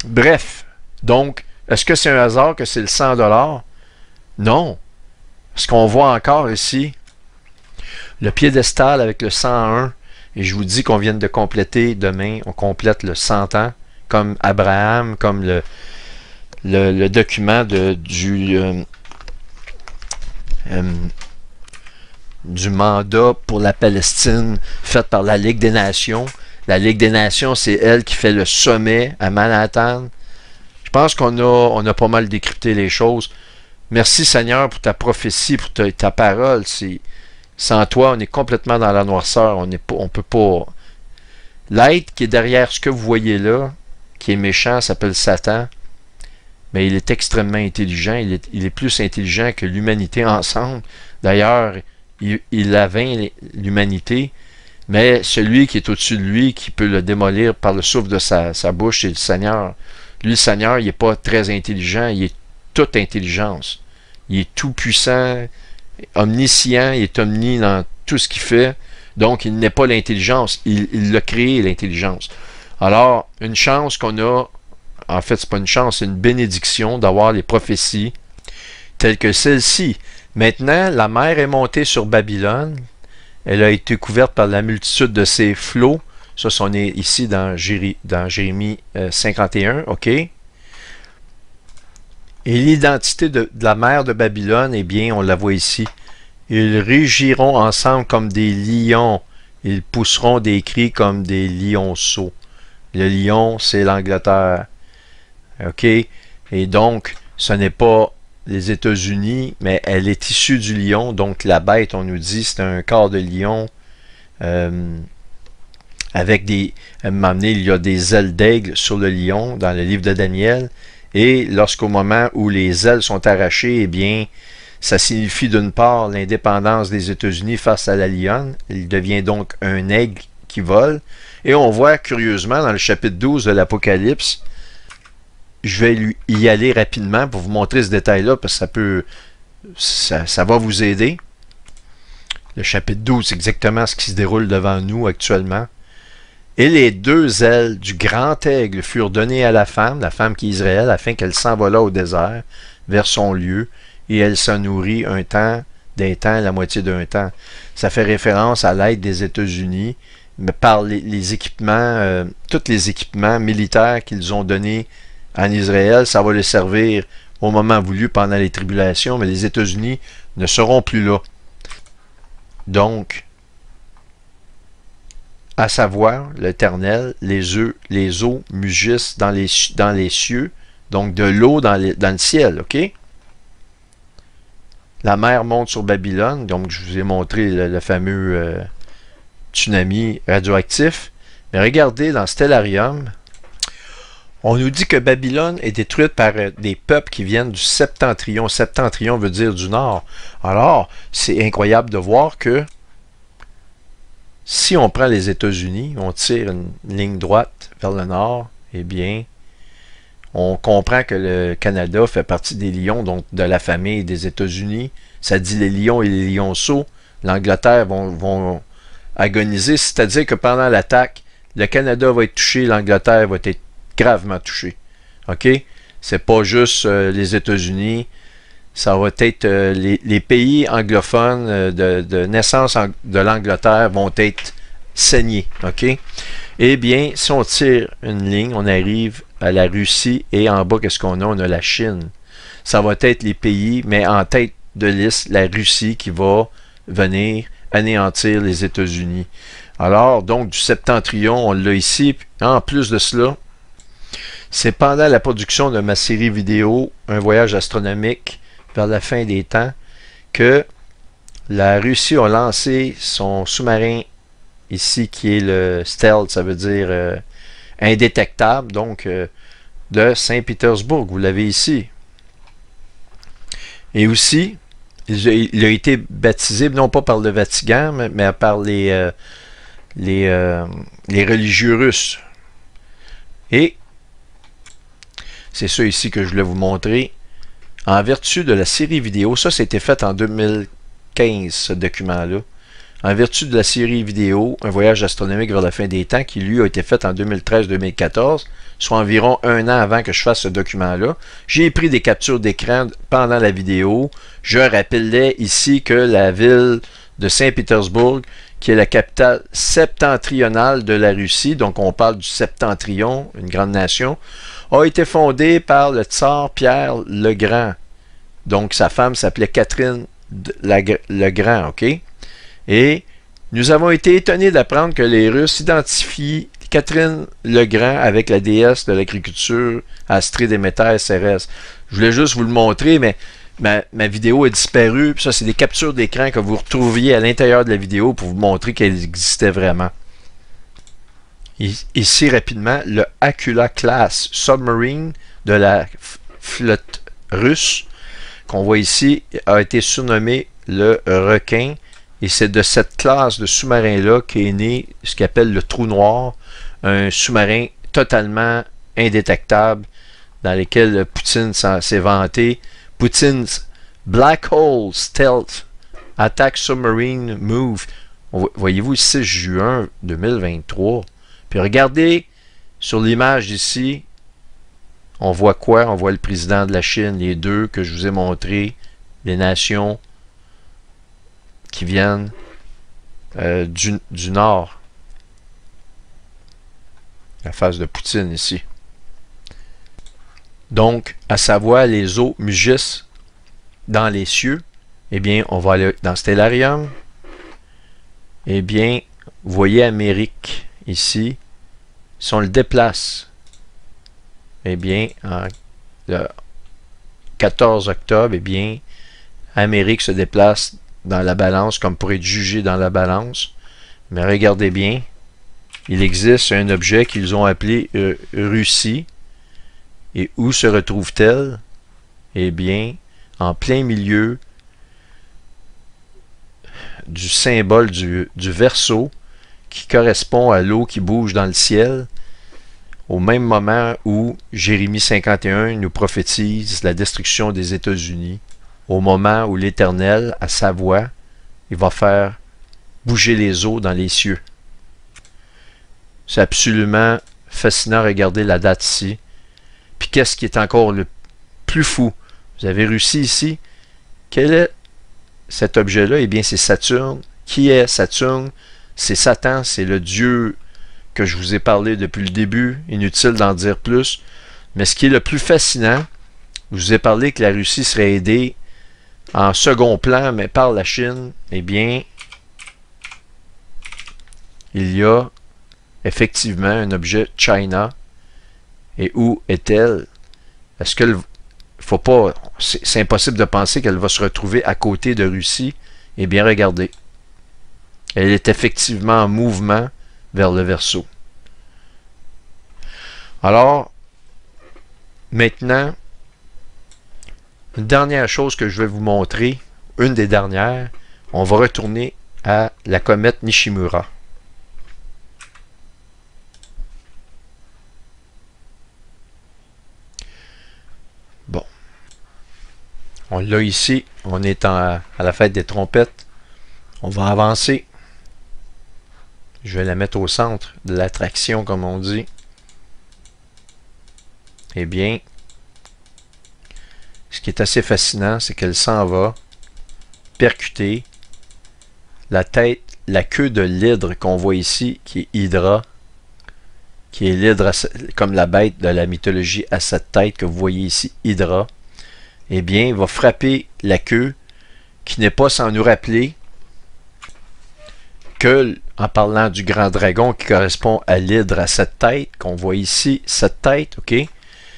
Bref, donc, est-ce que c'est un hasard que c'est le 100$? Non. Ce qu'on voit encore ici, le piédestal avec le 101, et je vous dis qu'on vient de compléter demain, on complète le 100 ans, comme Abraham, comme le document du mandat pour la Palestine fait par la Ligue des Nations. La Ligue des Nations, c'est elle qui fait le sommet à Manhattan. Je pense qu'on a pas mal décrypté les choses. Merci Seigneur pour ta prophétie, pour ta parole. Sans toi, on est complètement dans la noirceur. On peut pas. L'être qui est derrière ce que vous voyez là, qui est méchant, s'appelle Satan. Mais il est extrêmement intelligent. Il est plus intelligent que l'humanité ensemble. D'ailleurs, il a vaincu l'humanité. Mais celui qui est au-dessus de lui, qui peut le démolir par le souffle de sa bouche, c'est le Seigneur. Lui, le Seigneur, il n'est pas très intelligent. Il est toute intelligence. Il est tout puissant, omniscient, il est omni dans tout ce qu'il fait. Donc, il n'est pas l'intelligence. Il l'a créé, l'intelligence. Alors, une chance qu'on a, en fait, c'est pas une chance, c'est une bénédiction d'avoir les prophéties telles que celle-ci. Maintenant, la mer est montée sur Babylone. Elle a été couverte par la multitude de ses flots. Ça, on est ici dans Jérémie 51, OK? Et l'identité de la mer de Babylone, eh bien, on la voit ici. Ils rugiront ensemble comme des lions. Ils pousseront des cris comme des lionceaux. Le lion, c'est l'Angleterre. OK? Et donc, ce n'est pas les États-Unis, mais elle est issue du lion. Donc, la bête, on nous dit, c'est un corps de lion avec des... À un moment donné, il y a des ailes d'aigle sur le lion dans le livre de Daniel. Et lorsqu'au moment où les ailes sont arrachées, eh bien, ça signifie d'une part l'indépendance des États-Unis face à la lionne. Il devient donc un aigle qui vole. Et on voit curieusement dans le chapitre 12 de l'Apocalypse, je vais y aller rapidement pour vous montrer ce détail-là, parce que ça va vous aider. Le chapitre 12, c'est exactement ce qui se déroule devant nous actuellement. Et les deux ailes du grand aigle furent données à la femme qui est Israël, afin qu'elle s'envolât au désert, vers son lieu, et elle s'en nourrit un temps, d'un temps, la moitié d'un temps. Ça fait référence à l'aide des États-Unis, mais par les équipements, tous les équipements militaires qu'ils ont donnés en Israël, ça va les servir au moment voulu pendant les tribulations, mais les États-Unis ne seront plus là. Donc, à savoir l'Éternel, les eaux mugissent dans les cieux, donc de l'eau dans le ciel, OK? La mer monte sur Babylone, donc je vous ai montré le fameux tsunami radioactif. Mais regardez dans Stellarium, on nous dit que Babylone est détruite par des peuples qui viennent du septentrion. Septentrion veut dire du nord. Alors, c'est incroyable de voir que si on prend les États-Unis, on tire une ligne droite vers le nord, eh bien, on comprend que le Canada fait partie des lions, donc de la famille des États-Unis. Ça dit les lions et les lionceaux. L'Angleterre vont agoniser, c'est-à-dire que pendant l'attaque, le Canada va être touché, l'Angleterre va être gravement touchée. OK? C'est pas juste les États-Unis. Ça va être les pays anglophones de naissance de l'Angleterre vont être saignés. OK? Eh bien, si on tire une ligne, on arrive à la Russie et en bas, qu'est-ce qu'on a? On a la Chine. Ça va être les pays, mais en tête de liste la Russie qui va venir anéantir les États-Unis. Alors, donc, du septentrion, on l'a ici. En plus de cela, c'est pendant la production de ma série vidéo « Un voyage astronomique vers la fin des temps » que la Russie a lancé son sous-marin ici, qui est le stealth, ça veut dire indétectable, donc de Saint-Pétersbourg. Vous l'avez ici. Et aussi, il a été baptisé, non pas par le Vatican, mais par les religieux russes. Et c'est ça ici que je voulais vous montrer. En vertu de la série vidéo, ça c'était fait en 2015, ce document-là. En vertu de la série vidéo Un voyage astronomique vers la fin des temps, qui lui a été fait en 2013-2014, soit environ un an avant que je fasse ce document-là, j'ai pris des captures d'écran pendant la vidéo. Je rappelais ici que la ville de Saint-Pétersbourg, qui est la capitale septentrionale de la Russie, donc on parle du septentrion, une grande nation, a été fondée par le tsar Pierre le Grand. Donc sa femme s'appelait Catherine le Grand, ok? Et nous avons été étonnés d'apprendre que les Russes identifient Catherine le Grand avec la déesse de l'agriculture, Astrée Déméter Cérès. Je voulais juste vous le montrer, mais ma vidéo est disparue. Puis ça, c'est des captures d'écran que vous retrouviez à l'intérieur de la vidéo pour vous montrer qu'elle existait vraiment. Ici, rapidement, le Akula Class Submarine de la flotte russe, qu'on voit ici, a été surnommé le requin. Et c'est de cette classe de sous-marins-là qu'est né ce qu'on appelle le trou noir, un sous-marin totalement indétectable dans lequel Poutine s'est vanté. Poutine's Black Hole Stealth Attack Submarine Move. Voyez-vous, 6 juin 2023. Puis regardez sur l'image ici, on voit quoi? On voit le président de la Chine, les deux que je vous ai montrés, les nations qui viennent du nord. La face de Poutine ici. Donc, à savoir, les eaux mugissent dans les cieux. Eh bien, on va aller dans Stellarium. Eh bien, vous voyez Amérique ici. Si on le déplace, eh bien, le 14 octobre, eh bien, Amérique se déplace dans la balance, comme pour être jugé dans la balance. Mais regardez bien, il existe un objet qu'ils ont appelé Russie. Et où se retrouve-t-elle? Eh bien, en plein milieu du symbole du Verseau, qui correspond à l'eau qui bouge dans le ciel, au même moment où Jérémie 51 nous prophétise la destruction des États-Unis, au moment où l'Éternel, à sa voix, il va faire bouger les eaux dans les cieux. C'est absolument fascinant. Regardez la date ici. Puis qu'est-ce qui est encore le plus fou? Vous avez Russie ici. Quel est cet objet-là? Eh bien, c'est Saturne. Qui est Saturne? C'est Satan, c'est le dieu que je vous ai parlé depuis le début. Inutile d'en dire plus. Mais ce qui est le plus fascinant, je vous ai parlé que la Russie serait aidée en second plan, mais par la Chine. Eh bien, il y a effectivement un objet China. Et où est-elle? Est-ce qu'elle... faut pas... C'est impossible de penser qu'elle va se retrouver à côté de Russie. Eh bien, regardez. Elle est effectivement en mouvement vers le Verseau. Alors, maintenant, une dernière chose que je vais vous montrer, une des dernières, on va retourner à la comète Nishimura. Bon. On l'a ici. On est à la fête des trompettes. On va avancer. Je vais la mettre au centre de l'attraction, comme on dit. Eh bien, ce qui est assez fascinant, c'est qu'elle s'en va percuter la tête, la queue de l'hydre qu'on voit ici, qui est Hydra, qui est l'hydre comme la bête de la mythologie à 7 têtes que vous voyez ici, Hydra. Eh bien, il va frapper la queue qui n'est pas sans nous rappeler que, en parlant du grand dragon qui correspond à l'hydre à 7 têtes, qu'on voit ici, 7 têtes, ok?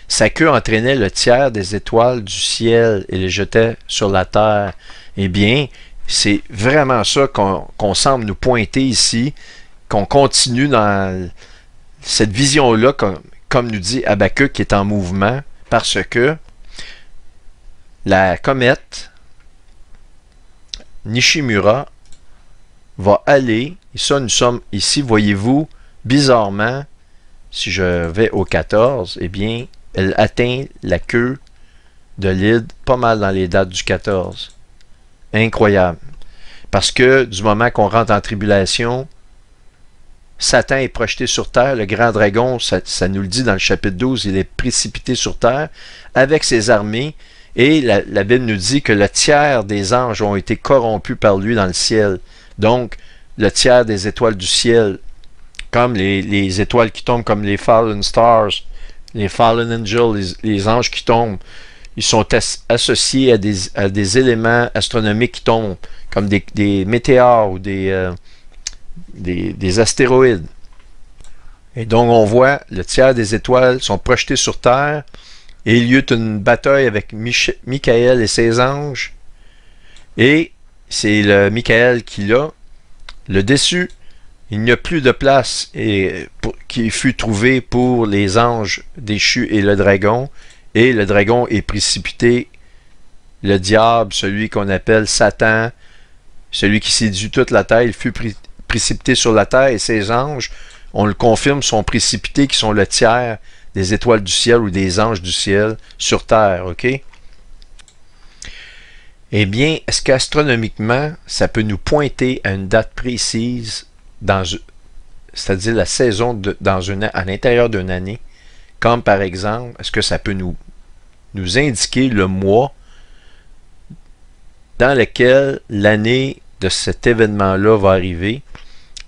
Sa queue entraînait le tiers des étoiles du ciel et les jetait sur la terre. Eh bien, c'est vraiment ça qu'on semble nous pointer ici, qu'on continue dans cette vision-là, comme nous dit Habakkuk, qui est en mouvement, parce que la comète Nishimura va aller, et ça nous sommes ici, voyez-vous, bizarrement, si je vais au 14, eh bien, elle atteint la queue de l'hydre pas mal dans les dates du 14. Incroyable. Parce que du moment qu'on rentre en tribulation, Satan est projeté sur terre, le grand dragon, ça nous le dit dans le chapitre 12, il est précipité sur terre avec ses armées, et la Bible nous dit que le tiers des anges ont été corrompus par lui dans le ciel. Donc, le tiers des étoiles du ciel, comme les étoiles qui tombent, comme les Fallen Stars, les Fallen Angels, les anges qui tombent, ils sont associés à des éléments astronomiques qui tombent, comme des météores ou des astéroïdes. Et donc, on voit le tiers des étoiles sont projetées sur Terre, et il y a eu une bataille avec Michael et ses anges, et c'est le Michael qui l'a. Le déçu, il n'y a plus de place qui fut trouvée pour les anges déchus et le dragon est précipité. Le diable, celui qu'on appelle Satan, celui qui séduit toute la terre, il fut précipité sur la terre, et ses anges, on le confirme, sont précipités, qui sont le tiers des étoiles du ciel ou des anges du ciel sur terre, ok? Eh bien, est-ce qu'astronomiquement, ça peut nous pointer à une date précise, c'est-à-dire la saison à l'intérieur d'une année, comme par exemple, est-ce que ça peut nous indiquer le mois dans lequel l'année de cet événement-là va arriver?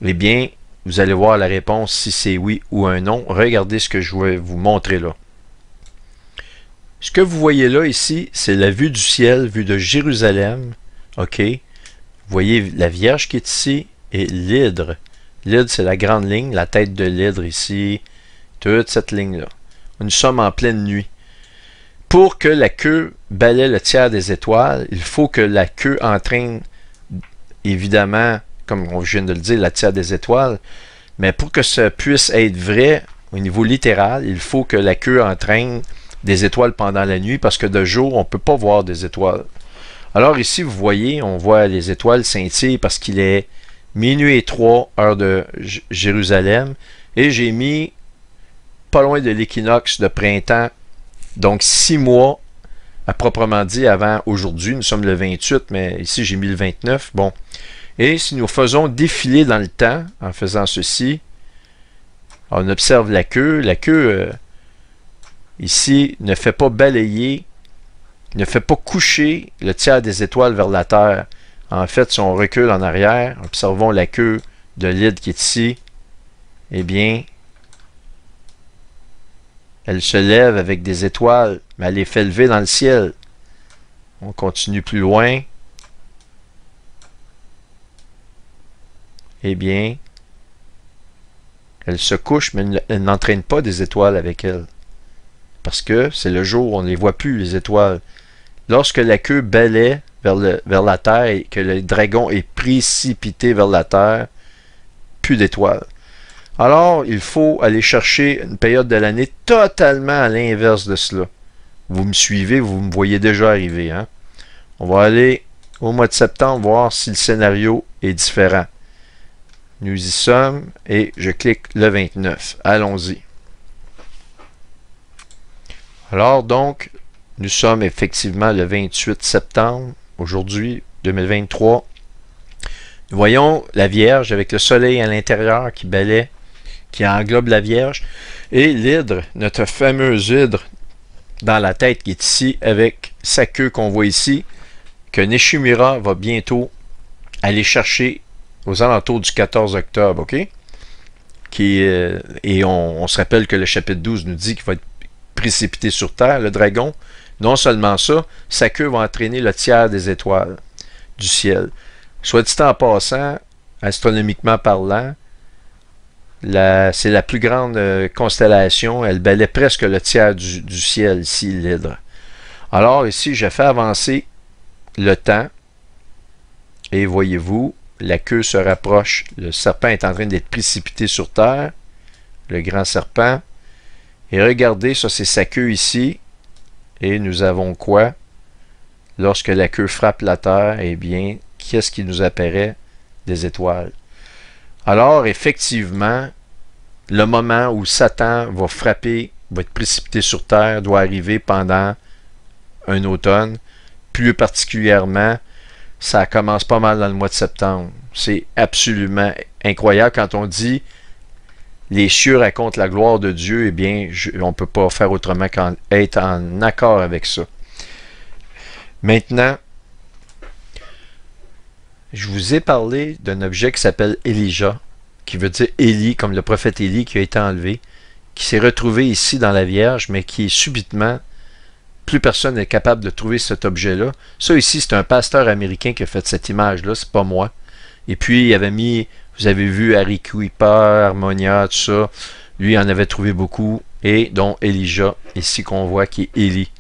Eh bien, vous allez voir la réponse si c'est oui ou un non. Regardez ce que je vais vous montrer là. Ce que vous voyez là, ici, c'est la vue du ciel, vue de Jérusalem. OK? Vous voyez la Vierge qui est ici et l'hydre. L'hydre, c'est la grande ligne, la tête de l'hydre ici. Toute cette ligne-là. Nous sommes en pleine nuit. Pour que la queue balaie le tiers des étoiles, il faut que la queue entraîne, évidemment, comme je viens de le dire, la tiers des étoiles. Mais pour que ça puisse être vrai, au niveau littéral, il faut que la queue entraîne des étoiles pendant la nuit, parce que de jour, on ne peut pas voir des étoiles. Alors ici, vous voyez, on voit les étoiles scintiller parce qu'il est minuit et 3, heure de Jérusalem, et j'ai mis pas loin de l'équinoxe de printemps, donc 6 mois, à proprement dit, avant aujourd'hui. Nous sommes le 28, mais ici j'ai mis le 29. Bon. Et si nous faisons défiler dans le temps, en faisant ceci, on observe la queue. La queue, ici, ne fait pas balayer, ne fait pas coucher le tiers des étoiles vers la Terre. En fait, si on recule en arrière, observons la queue de l'hydre qui est ici, eh bien, elle se lève avec des étoiles, mais elle les fait lever dans le ciel. On continue plus loin. Eh bien, elle se couche, mais elle n'entraîne pas des étoiles avec elle. Parce que c'est le jour, on ne les voit plus, les étoiles. Lorsque la queue balaie vers la terre et que le dragon est précipité vers la terre, plus d'étoiles. Alors, il faut aller chercher une période de l'année totalement à l'inverse de cela. Vous me suivez, vous me voyez déjà arriver. Hein? On va aller au mois de septembre voir si le scénario est différent. Nous y sommes et je clique le 29. Allons-y. Alors donc, nous sommes effectivement le 28 septembre, aujourd'hui, 2023. Nous voyons la Vierge avec le soleil à l'intérieur qui balaie, qui englobe la Vierge, et l'hydre, notre fameuse hydre dans la tête qui est ici, avec sa queue qu'on voit ici, que Nishimura va bientôt aller chercher aux alentours du 14 octobre, ok? Et on se rappelle que le chapitre 12 nous dit qu'il va être précipité sur terre, le dragon. Non seulement ça, sa queue va entraîner le tiers des étoiles. du ciel. Soit dit en passant, astronomiquement parlant, c'est la plus grande constellation. Elle balaie presque le tiers du ciel ici, l'Hydre. Alors ici, j'ai fait avancer le temps. Et voyez-vous, la queue se rapproche. Le serpent est en train d'être précipité sur terre. Le grand serpent. Et regardez, ça c'est sa queue ici. Et nous avons quoi? Lorsque la queue frappe la terre, eh bien, qu'est-ce qui nous apparaît? Des étoiles. Alors, effectivement, le moment où Satan va frapper, va être précipité sur terre, doit arriver pendant un automne. Plus particulièrement, ça commence pas mal dans le mois de septembre. C'est absolument incroyable quand on dit les cieux racontent la gloire de Dieu. Eh bien, on ne peut pas faire autrement qu'être en accord avec ça. Maintenant, je vous ai parlé d'un objet qui s'appelle Elijah, qui veut dire Élie, comme le prophète Élie qui a été enlevé, qui s'est retrouvé ici dans la Vierge, mais qui est subitement, plus personne n'est capable de trouver cet objet-là. Ça ici, c'est un pasteur américain qui a fait cette image-là, c'est pas moi. Et puis, il avait mis, vous avez vu Harry Kuiper, Harmonia, tout ça. Lui, il en avait trouvé beaucoup, et dont Elijah, ici qu'on voit, qui est Élie.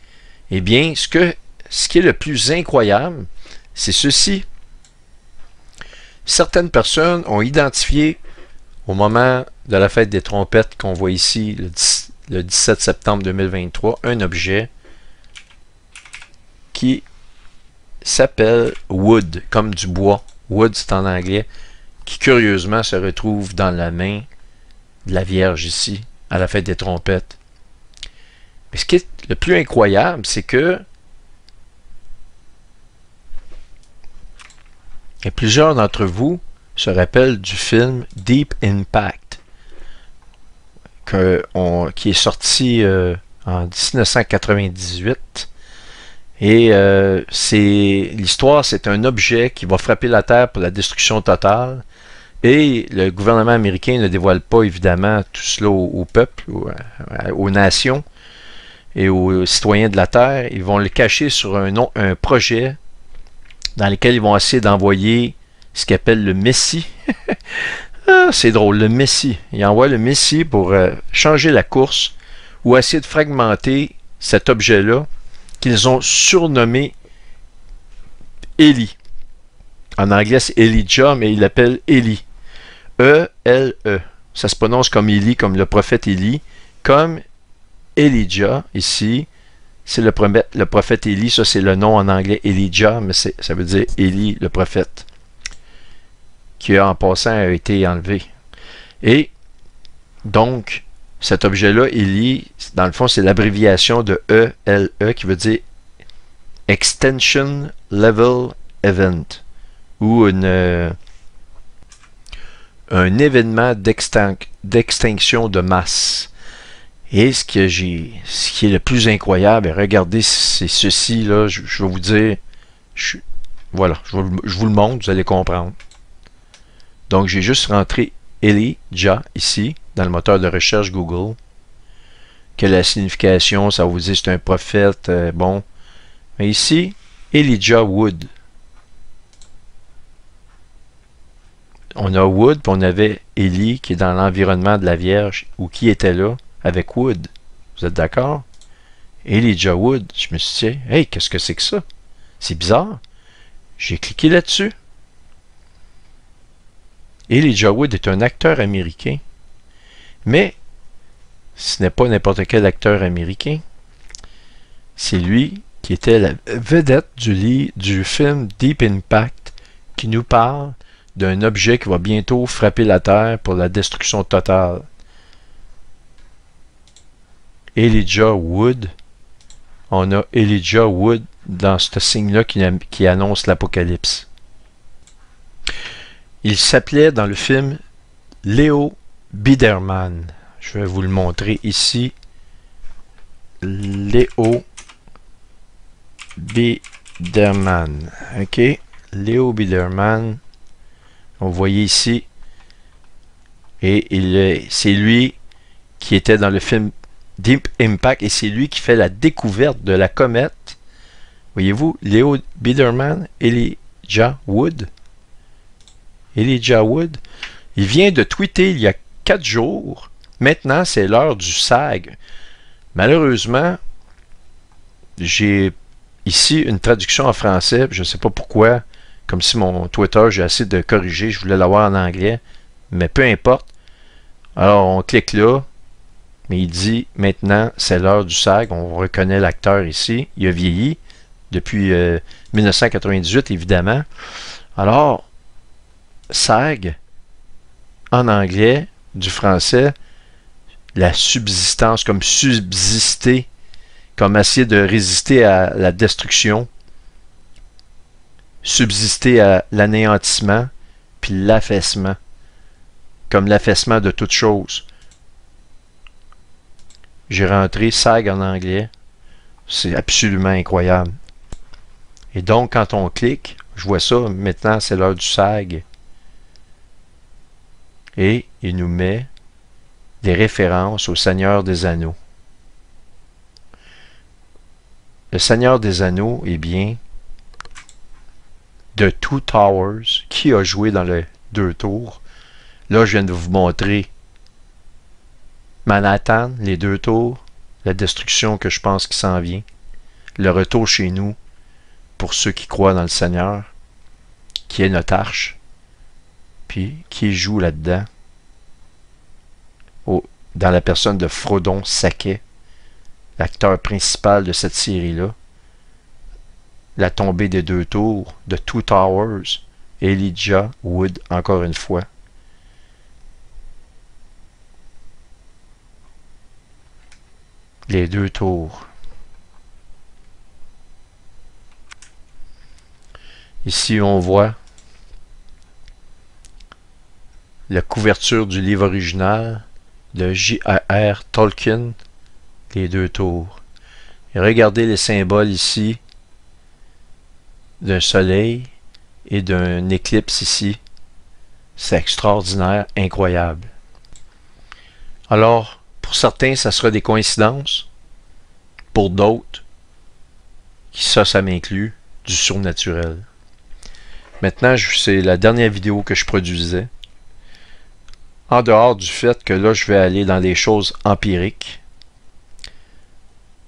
Eh bien, ce qui est le plus incroyable, c'est ceci. Certaines personnes ont identifié, au moment de la fête des trompettes qu'on voit ici, le 17 septembre 2023, un objet qui s'appelle Wood, comme du bois. Wood, c'est en anglais, qui curieusement se retrouve dans la main de la Vierge ici, à la fête des trompettes. Mais ce qui est le plus incroyable, c'est que et plusieurs d'entre vous se rappellent du film Deep Impact, qui est sorti en 1998. Et l'histoire, c'est un objet qui va frapper la Terre pour la destruction totale. Et le gouvernement américain ne dévoile pas, évidemment, tout cela au peuple, aux nations et aux citoyens de la Terre. Ils vont le cacher sur un projet dans lequel ils vont essayer d'envoyer ce qu'ils appellent le Messie. Ah, c'est drôle, le Messie. Ils envoient le Messie pour changer la course ou essayer de fragmenter cet objet-là qu'ils ont surnommé Élie. En anglais, c'est Elijah, mais ils l'appellent Élie. E-L-E. Ça se prononce comme Élie, comme le prophète Élie, comme Elijah, ici. C'est le prophète Élie, ça c'est le nom en anglais Elijah, mais ça veut dire Élie, le prophète, qui en passant a été enlevé. Et donc, cet objet-là, Élie, dans le fond, c'est l'abréviation de E-L-E, qui veut dire Extension Level Event, ou un événement d'extinction de masse. Et ce qui est le plus incroyable, et regardez, c'est ceci, là, je vais vous dire, voilà, je vous le montre, vous allez comprendre. Donc, j'ai juste rentré Elijah ici, dans le moteur de recherche Google. Quelle est la signification? Ça vous dit c'est un prophète, bon. Mais ici, Elijah Wood. On a Wood, puis on avait Élie, qui est dans l'environnement de la Vierge, ou qui était là, avec Wood. Vous êtes d'accord? Elijah Wood. Je me suis dit, hey, qu'est-ce que c'est que ça? C'est bizarre. J'ai cliqué là-dessus. Elijah Wood est un acteur américain. Mais ce n'est pas n'importe quel acteur américain. C'est lui qui était la vedette du film Deep Impact, qui nous parle d'un objet qui va bientôt frapper la Terre pour la destruction totale. Elijah Wood. On a Elijah Wood dans ce signe-là qui annonce l'Apocalypse. Il s'appelait dans le film Leo Biderman. Je vais vous le montrer ici. Leo Biderman. OK? Leo Biderman. On voyait ici. Et c'est lui qui était dans le film Deep Impact. Et c'est lui qui fait la découverte de la comète. Voyez-vous, Leo Biderman, Elijah Elijah Wood. Elijah Wood. Il vient de tweeter il y a 4 jours. Maintenant, c'est l'heure du SAG. Malheureusement, j'ai ici une traduction en français. Je ne sais pas pourquoi. Comme si mon Twitter, j'ai essayé de corriger. Je voulais l'avoir en anglais. Mais peu importe. Alors, on clique là. Mais il dit, maintenant, c'est l'heure du SAG. On reconnaît l'acteur ici. Il a vieilli depuis 1998, évidemment. Alors, SAG, en anglais, du français, la subsistance, comme subsister, comme essayer de résister à la destruction, subsister à l'anéantissement, puis l'affaissement, comme l'affaissement de toute chose. J'ai rentré SAG en anglais. C'est absolument incroyable. Et donc, quand on clique, je vois ça, maintenant c'est l'heure du SAG. Et il nous met des références au Seigneur des Anneaux. Le Seigneur des Anneaux, eh bien, de Two Towers, qui a joué dans les 2 tours. Là, je viens de vous montrer Manhattan, les 2 tours, la destruction que je pense qui s'en vient, le retour chez nous pour ceux qui croient dans le Seigneur, qui est notre arche, puis qui joue là-dedans, dans la personne de Frodon Sake, l'acteur principal de cette série-là, la tombée des 2 tours, de Two Towers, Elijah Wood, encore une fois. Les 2 tours. Ici, on voit la couverture du livre original de J.R.R. Tolkien, les 2 tours. Et regardez les symboles ici d'un soleil et d'un éclipse ici. C'est extraordinaire, incroyable. Alors, pour certains, ça sera des coïncidences. Pour d'autres, ça m'inclut du surnaturel. Maintenant, c'est la dernière vidéo que je produisais. En dehors du fait que là, je vais aller dans des choses empiriques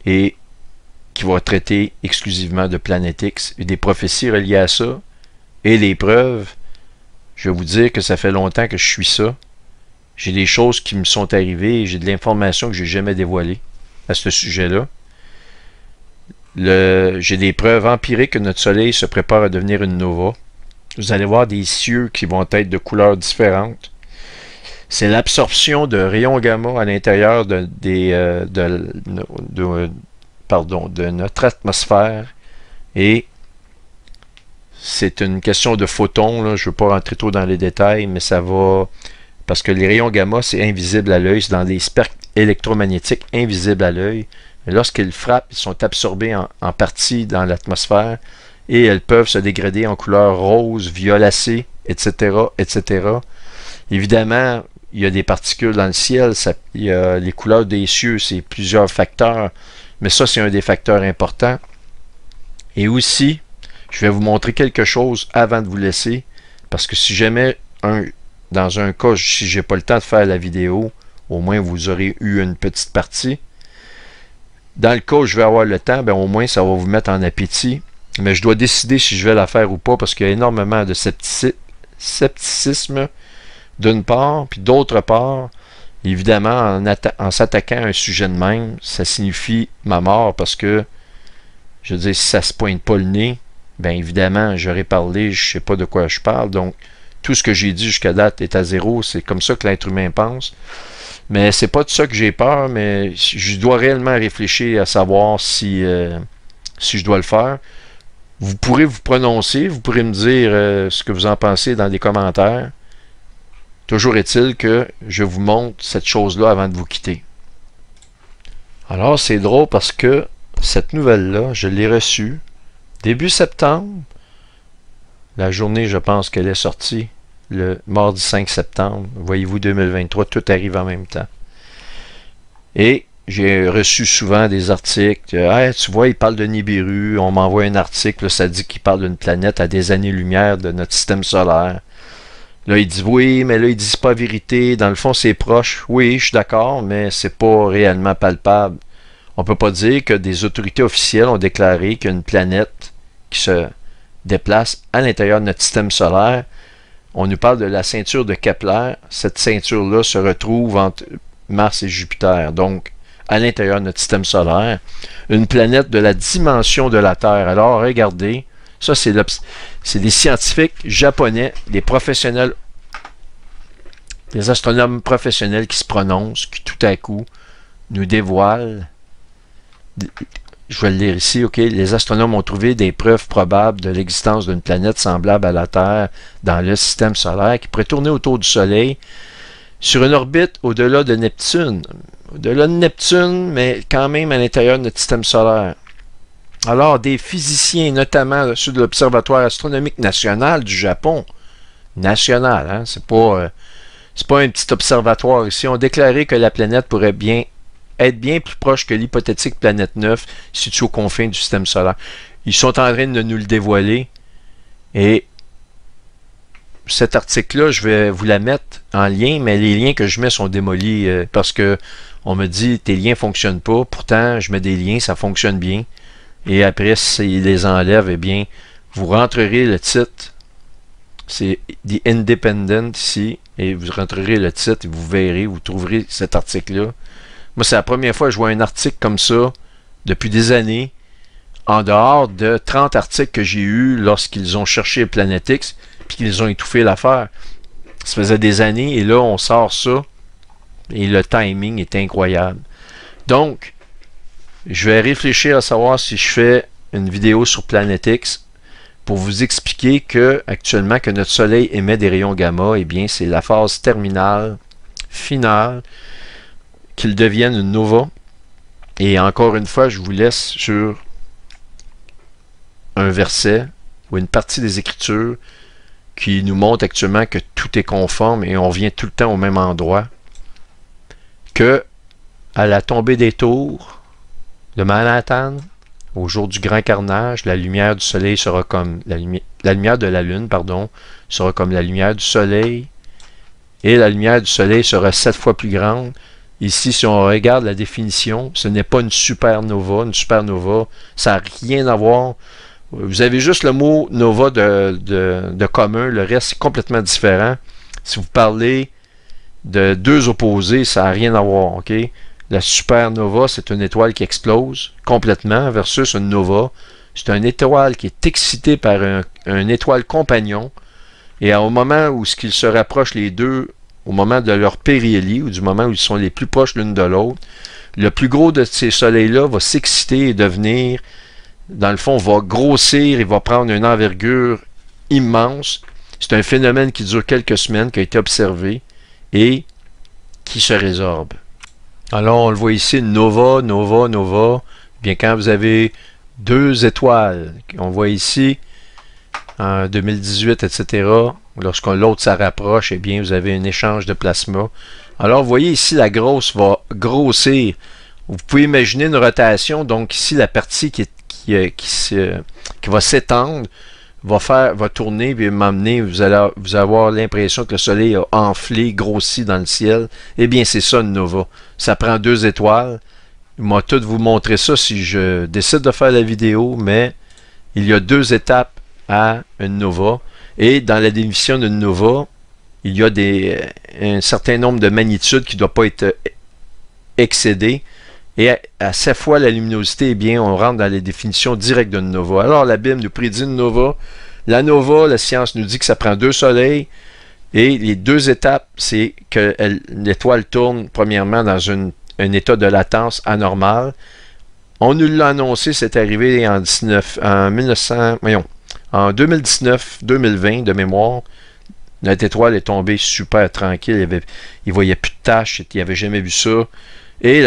et qui va traiter exclusivement de Planète X et des prophéties reliées à ça et les preuves. Je vais vous dire que ça fait longtemps que je suis ça. J'ai des choses qui me sont arrivées et j'ai de l'information que je n'ai jamais dévoilée à ce sujet-là. J'ai des preuves empiriques que notre Soleil se prépare à devenir une nova. Vous allez voir des cieux qui vont être de couleurs différentes. C'est l'absorption de rayons gamma à l'intérieur de notre atmosphère. Et c'est une question de photons. Là. Je ne veux pas rentrer trop dans les détails, mais ça va... Parce que les rayons gamma, c'est invisible à l'œil. C'est dans des spectres électromagnétiques invisibles à l'œil. Mais lorsqu'ils frappent, ils sont absorbés en partie dans l'atmosphère. Et elles peuvent se dégrader en couleur rose, violacée, etc., etc. Évidemment, il y a des particules dans le ciel, il y a les couleurs des cieux, c'est plusieurs facteurs, mais ça, c'est un des facteurs importants. Et aussi, je vais vous montrer quelque chose avant de vous laisser, parce que si jamais, dans un cas, si j'ai pas le temps de faire la vidéo, au moins vous aurez eu une petite partie. Dans le cas où je vais avoir le temps, ben au moins ça va vous mettre en appétit. Mais je dois décider si je vais la faire ou pas, parce qu'il y a énormément de scepticisme d'une part, puis d'autre part, évidemment, en s'attaquant à un sujet de même, ça signifie ma mort, parce que, je veux dire, si ça se pointe pas le nez, bien évidemment, j'aurais parlé, je sais pas de quoi je parle, donc tout ce que j'ai dit jusqu'à date est à zéro, c'est comme ça que l'être humain pense. Mais c'est pas de ça que j'ai peur, mais je dois réellement réfléchir à savoir si je dois le faire. Vous pourrez vous prononcer, vous pourrez me dire ce que vous en pensez dans les commentaires. Toujours est-il que je vous montre cette chose-là avant de vous quitter. Alors, c'est drôle parce que cette nouvelle-là, je l'ai reçue début septembre. La journée, je pense qu'elle est sortie le mardi 5 septembre. Voyez-vous, 2023, tout arrive en même temps. Et j'ai reçu souvent des articles. Hey, tu vois, il parle de Nibiru. On m'envoie un article, là, ça dit qu'il parle d'une planète à des années-lumière de notre système solaire. Là, il dit oui, mais là, ils disent pas la vérité. Dans le fond, c'est proche. Oui, je suis d'accord, mais c'est pas réellement palpable. On peut pas dire que des autorités officielles ont déclaré qu'il y a une planète qui se déplace à l'intérieur de notre système solaire. On nous parle de la ceinture de Kepler. Cette ceinture-là se retrouve entre Mars et Jupiter, donc à l'intérieur de notre système solaire. Une planète de la dimension de la Terre. Alors, regardez, ça, c'est des scientifiques japonais, des professionnels, des astronomes professionnels qui se prononcent, qui tout à coup nous dévoilent. Je vais le lire ici, ok. Les astronomes ont trouvé des preuves probables de l'existence d'une planète semblable à la Terre dans le système solaire qui pourrait tourner autour du Soleil sur une orbite au-delà de Neptune. Au-delà de Neptune, mais quand même à l'intérieur de notre système solaire. Alors, des physiciens, notamment ceux de l'Observatoire astronomique national du Japon, national, hein, c'est pas un petit observatoire ici, ont déclaré que la planète pourrait être bien plus proche que l'hypothétique planète 9 située aux confins du système solaire. Ils sont en train de nous le dévoiler. Et cet article-là, je vais vous la mettre en lien, mais les liens que je mets sont démolis parce que on me dit tes liens ne fonctionnent pas. Pourtant, je mets des liens, ça fonctionne bien. Et après, s'ils les enlèvent, eh bien, vous rentrerez le titre. C'est The Independent ici. Et vous rentrerez le titre et vous verrez, vous trouverez cet article-là. Moi, c'est la première fois que je vois un article comme ça depuis des années, en dehors de 30 articles que j'ai eus lorsqu'ils ont cherché Planète X puis qu'ils ont étouffé l'affaire. Ça faisait des années et là, on sort ça et le timing est incroyable. Donc, je vais réfléchir à savoir si je fais une vidéo sur Planète X pour vous expliquer que actuellement que notre Soleil émet des rayons gamma, eh bien, c'est la phase terminale, finale, qu'ils deviennent une nova. Et encore une fois, je vous laisse sur un verset ou une partie des Écritures qui nous montre actuellement que tout est conforme et on vient tout le temps au même endroit. Que à la tombée des tours de Manhattan, au jour du grand carnage, la lumière du soleil sera comme la lumière de la lune, pardon, sera comme la lumière du soleil, et la lumière du soleil sera 7 fois plus grande. Ici, si on regarde la définition, ce n'est pas une supernova. Une supernova, ça n'a rien à voir. Vous avez juste le mot nova de commun, le reste c'est complètement différent. Si vous parlez de deux opposés, ça n'a rien à voir, ok? La supernova, c'est une étoile qui explose complètement versus une nova. C'est une étoile qui est excitée par une étoile compagnon. Et au moment où ils se rapprochent les deux, au moment de leur périhélie, ou du moment où ils sont les plus proches l'une de l'autre, le plus gros de ces soleils-là va s'exciter et devenir, dans le fond, va grossir et va prendre une envergure immense. C'est un phénomène qui dure quelques semaines, qui a été observé et qui se résorbe. Alors, on le voit ici, une nova, nova, nova. Bien, quand vous avez deux étoiles, on voit ici, en 2018, etc., lorsque l'autre ça rapproche, eh bien, vous avez un échange de plasma. Alors, vous voyez ici, la grosse va grossir. Vous pouvez imaginer une rotation. Donc, ici, la partie qui va s'étendre va tourner et m'amener. Vous allez avoir l'impression que le soleil a enflé, grossi dans le ciel. Eh bien, c'est ça une nova. Ça prend deux étoiles. Je vais tout vous montrer ça si je décide de faire la vidéo, mais il y a deux étapes à une nova. Et dans la définition d'une nova, il y a un certain nombre de magnitudes qui ne doivent pas être excédées. Et à 7 fois la luminosité, eh bien, on rentre dans les définitions directes d'une nova. Alors, la Bible nous prédit une nova. La nova, la science nous dit que ça prend deux soleils. Et les deux étapes, c'est que l'étoile tourne, premièrement, dans un état de latence anormal. On nous l'a annoncé, c'est arrivé en 2019-2020 de mémoire. Notre étoile est tombée super tranquille. Il ne voyait plus de taches. Il n'avait jamais vu ça. Et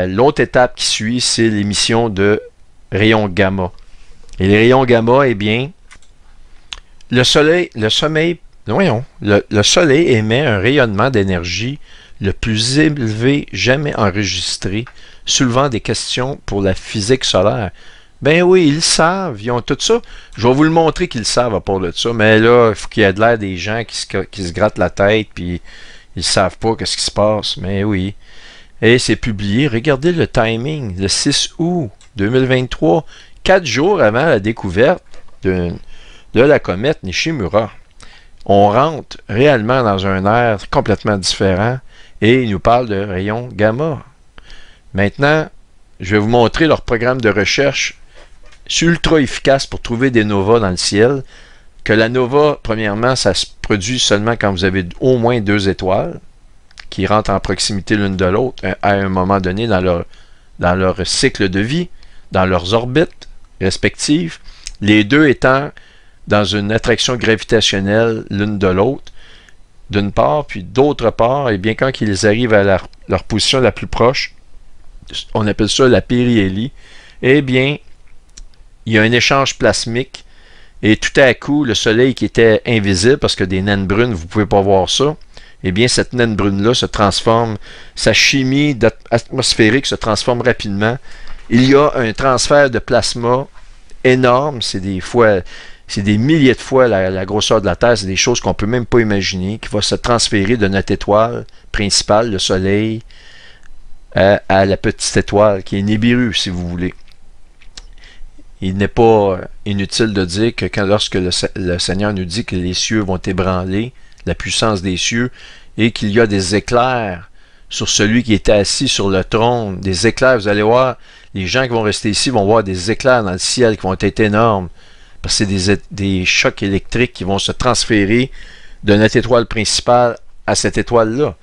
l'autre étape qui suit, c'est l'émission de rayons gamma. Et les rayons gamma, eh bien, le soleil émet un rayonnement d'énergie le plus élevé jamais enregistré, soulevant des questions pour la physique solaire. Ben oui, ils le savent, ils ont tout ça. Je vais vous le montrer qu'ils le savent à part de ça, mais là, il faut qu'il y ait de l'air des gens qui se grattent la tête, puis ils savent pas qu'est-ce qui se passe. Mais oui. Et c'est publié. Regardez le timing, le 6 août 2023, 4 jours avant la découverte de la comète Nishimura. On rentre réellement dans un air complètement différent et il nous parle de rayons gamma. Maintenant, je vais vous montrer leur programme de recherche ultra efficace pour trouver des novas dans le ciel. Que la nova, premièrement, ça se produit seulement quand vous avez au moins 2 étoiles qui rentrent en proximité l'une de l'autre à un moment donné dans leur cycle de vie, dans leurs orbites respectives, les deux étant dans une attraction gravitationnelle l'une de l'autre, d'une part, puis d'autre part, et bien quand ils arrivent à leur position la plus proche, on appelle ça la périhélie, eh bien, il y a un échange plasmique, et tout à coup, le soleil qui était invisible, parce que des naines brunes, vous ne pouvez pas voir ça, eh bien, cette naine brune-là se transforme, sa chimie atmosphérique se transforme rapidement. Il y a un transfert de plasma énorme, c'est des milliers de fois la grosseur de la Terre, c'est des choses qu'on ne peut même pas imaginer, qui va se transférer de notre étoile principale, le Soleil, à la petite étoile, qui est Nibiru, si vous voulez. Il n'est pas inutile de dire que lorsque le Seigneur nous dit que les cieux vont ébranler, la puissance des cieux, et qu'il y a des éclairs sur celui qui était assis sur le trône, des éclairs, vous allez voir, les gens qui vont rester ici vont voir des éclairs dans le ciel qui vont être énormes, parce que c'est des chocs électriques qui vont se transférer de notre étoile principale à cette étoile-là.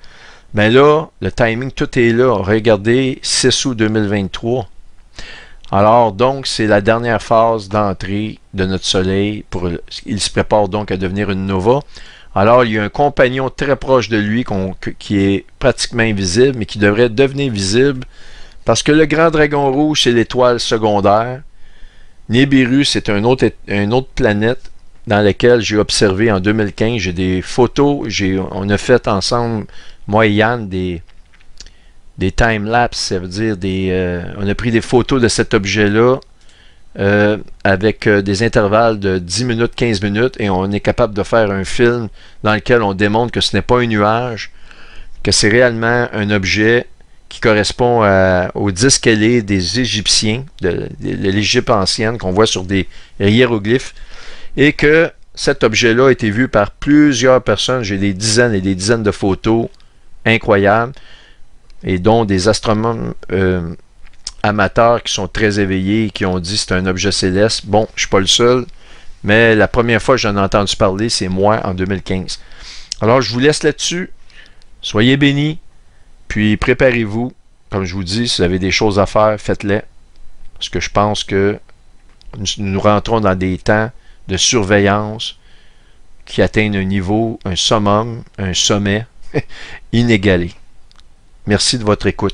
Mais là, le timing, tout est là. Regardez, 6 août 2023. Alors, donc, c'est la dernière phase d'entrée de notre Soleil. Il se prépare donc à devenir une nova. Alors, il y a un compagnon très proche de lui qui est pratiquement invisible, mais qui devrait devenir visible parce que le grand dragon rouge, c'est l'étoile secondaire. Nibiru, c'est une autre planète dans laquelle j'ai observé en 2015. J'ai des photos. On a fait ensemble, moi et Yann, des time-lapse, ça veut dire on a pris des photos de cet objet-là avec des intervalles de 10 minutes, 15 minutes, et on est capable de faire un film dans lequel on démontre que ce n'est pas un nuage, que c'est réellement un objet qui correspond au disque ailé des Égyptiens, de l'Égypte ancienne, qu'on voit sur des hiéroglyphes, et que cet objet-là a été vu par plusieurs personnes. J'ai des dizaines et des dizaines de photos incroyables, et dont des astronomes amateurs qui sont très éveillés et qui ont dit c'est un objet céleste. Bon, je ne suis pas le seul, mais la première fois que j'en ai entendu parler, c'est moi en 2015. Alors, je vous laisse là-dessus. Soyez bénis, puis préparez-vous. Comme je vous dis, si vous avez des choses à faire, faites-les. Parce que je pense que nous rentrons dans des temps de surveillance qui atteignent un niveau, un summum, un sommet inégalé. Merci de votre écoute.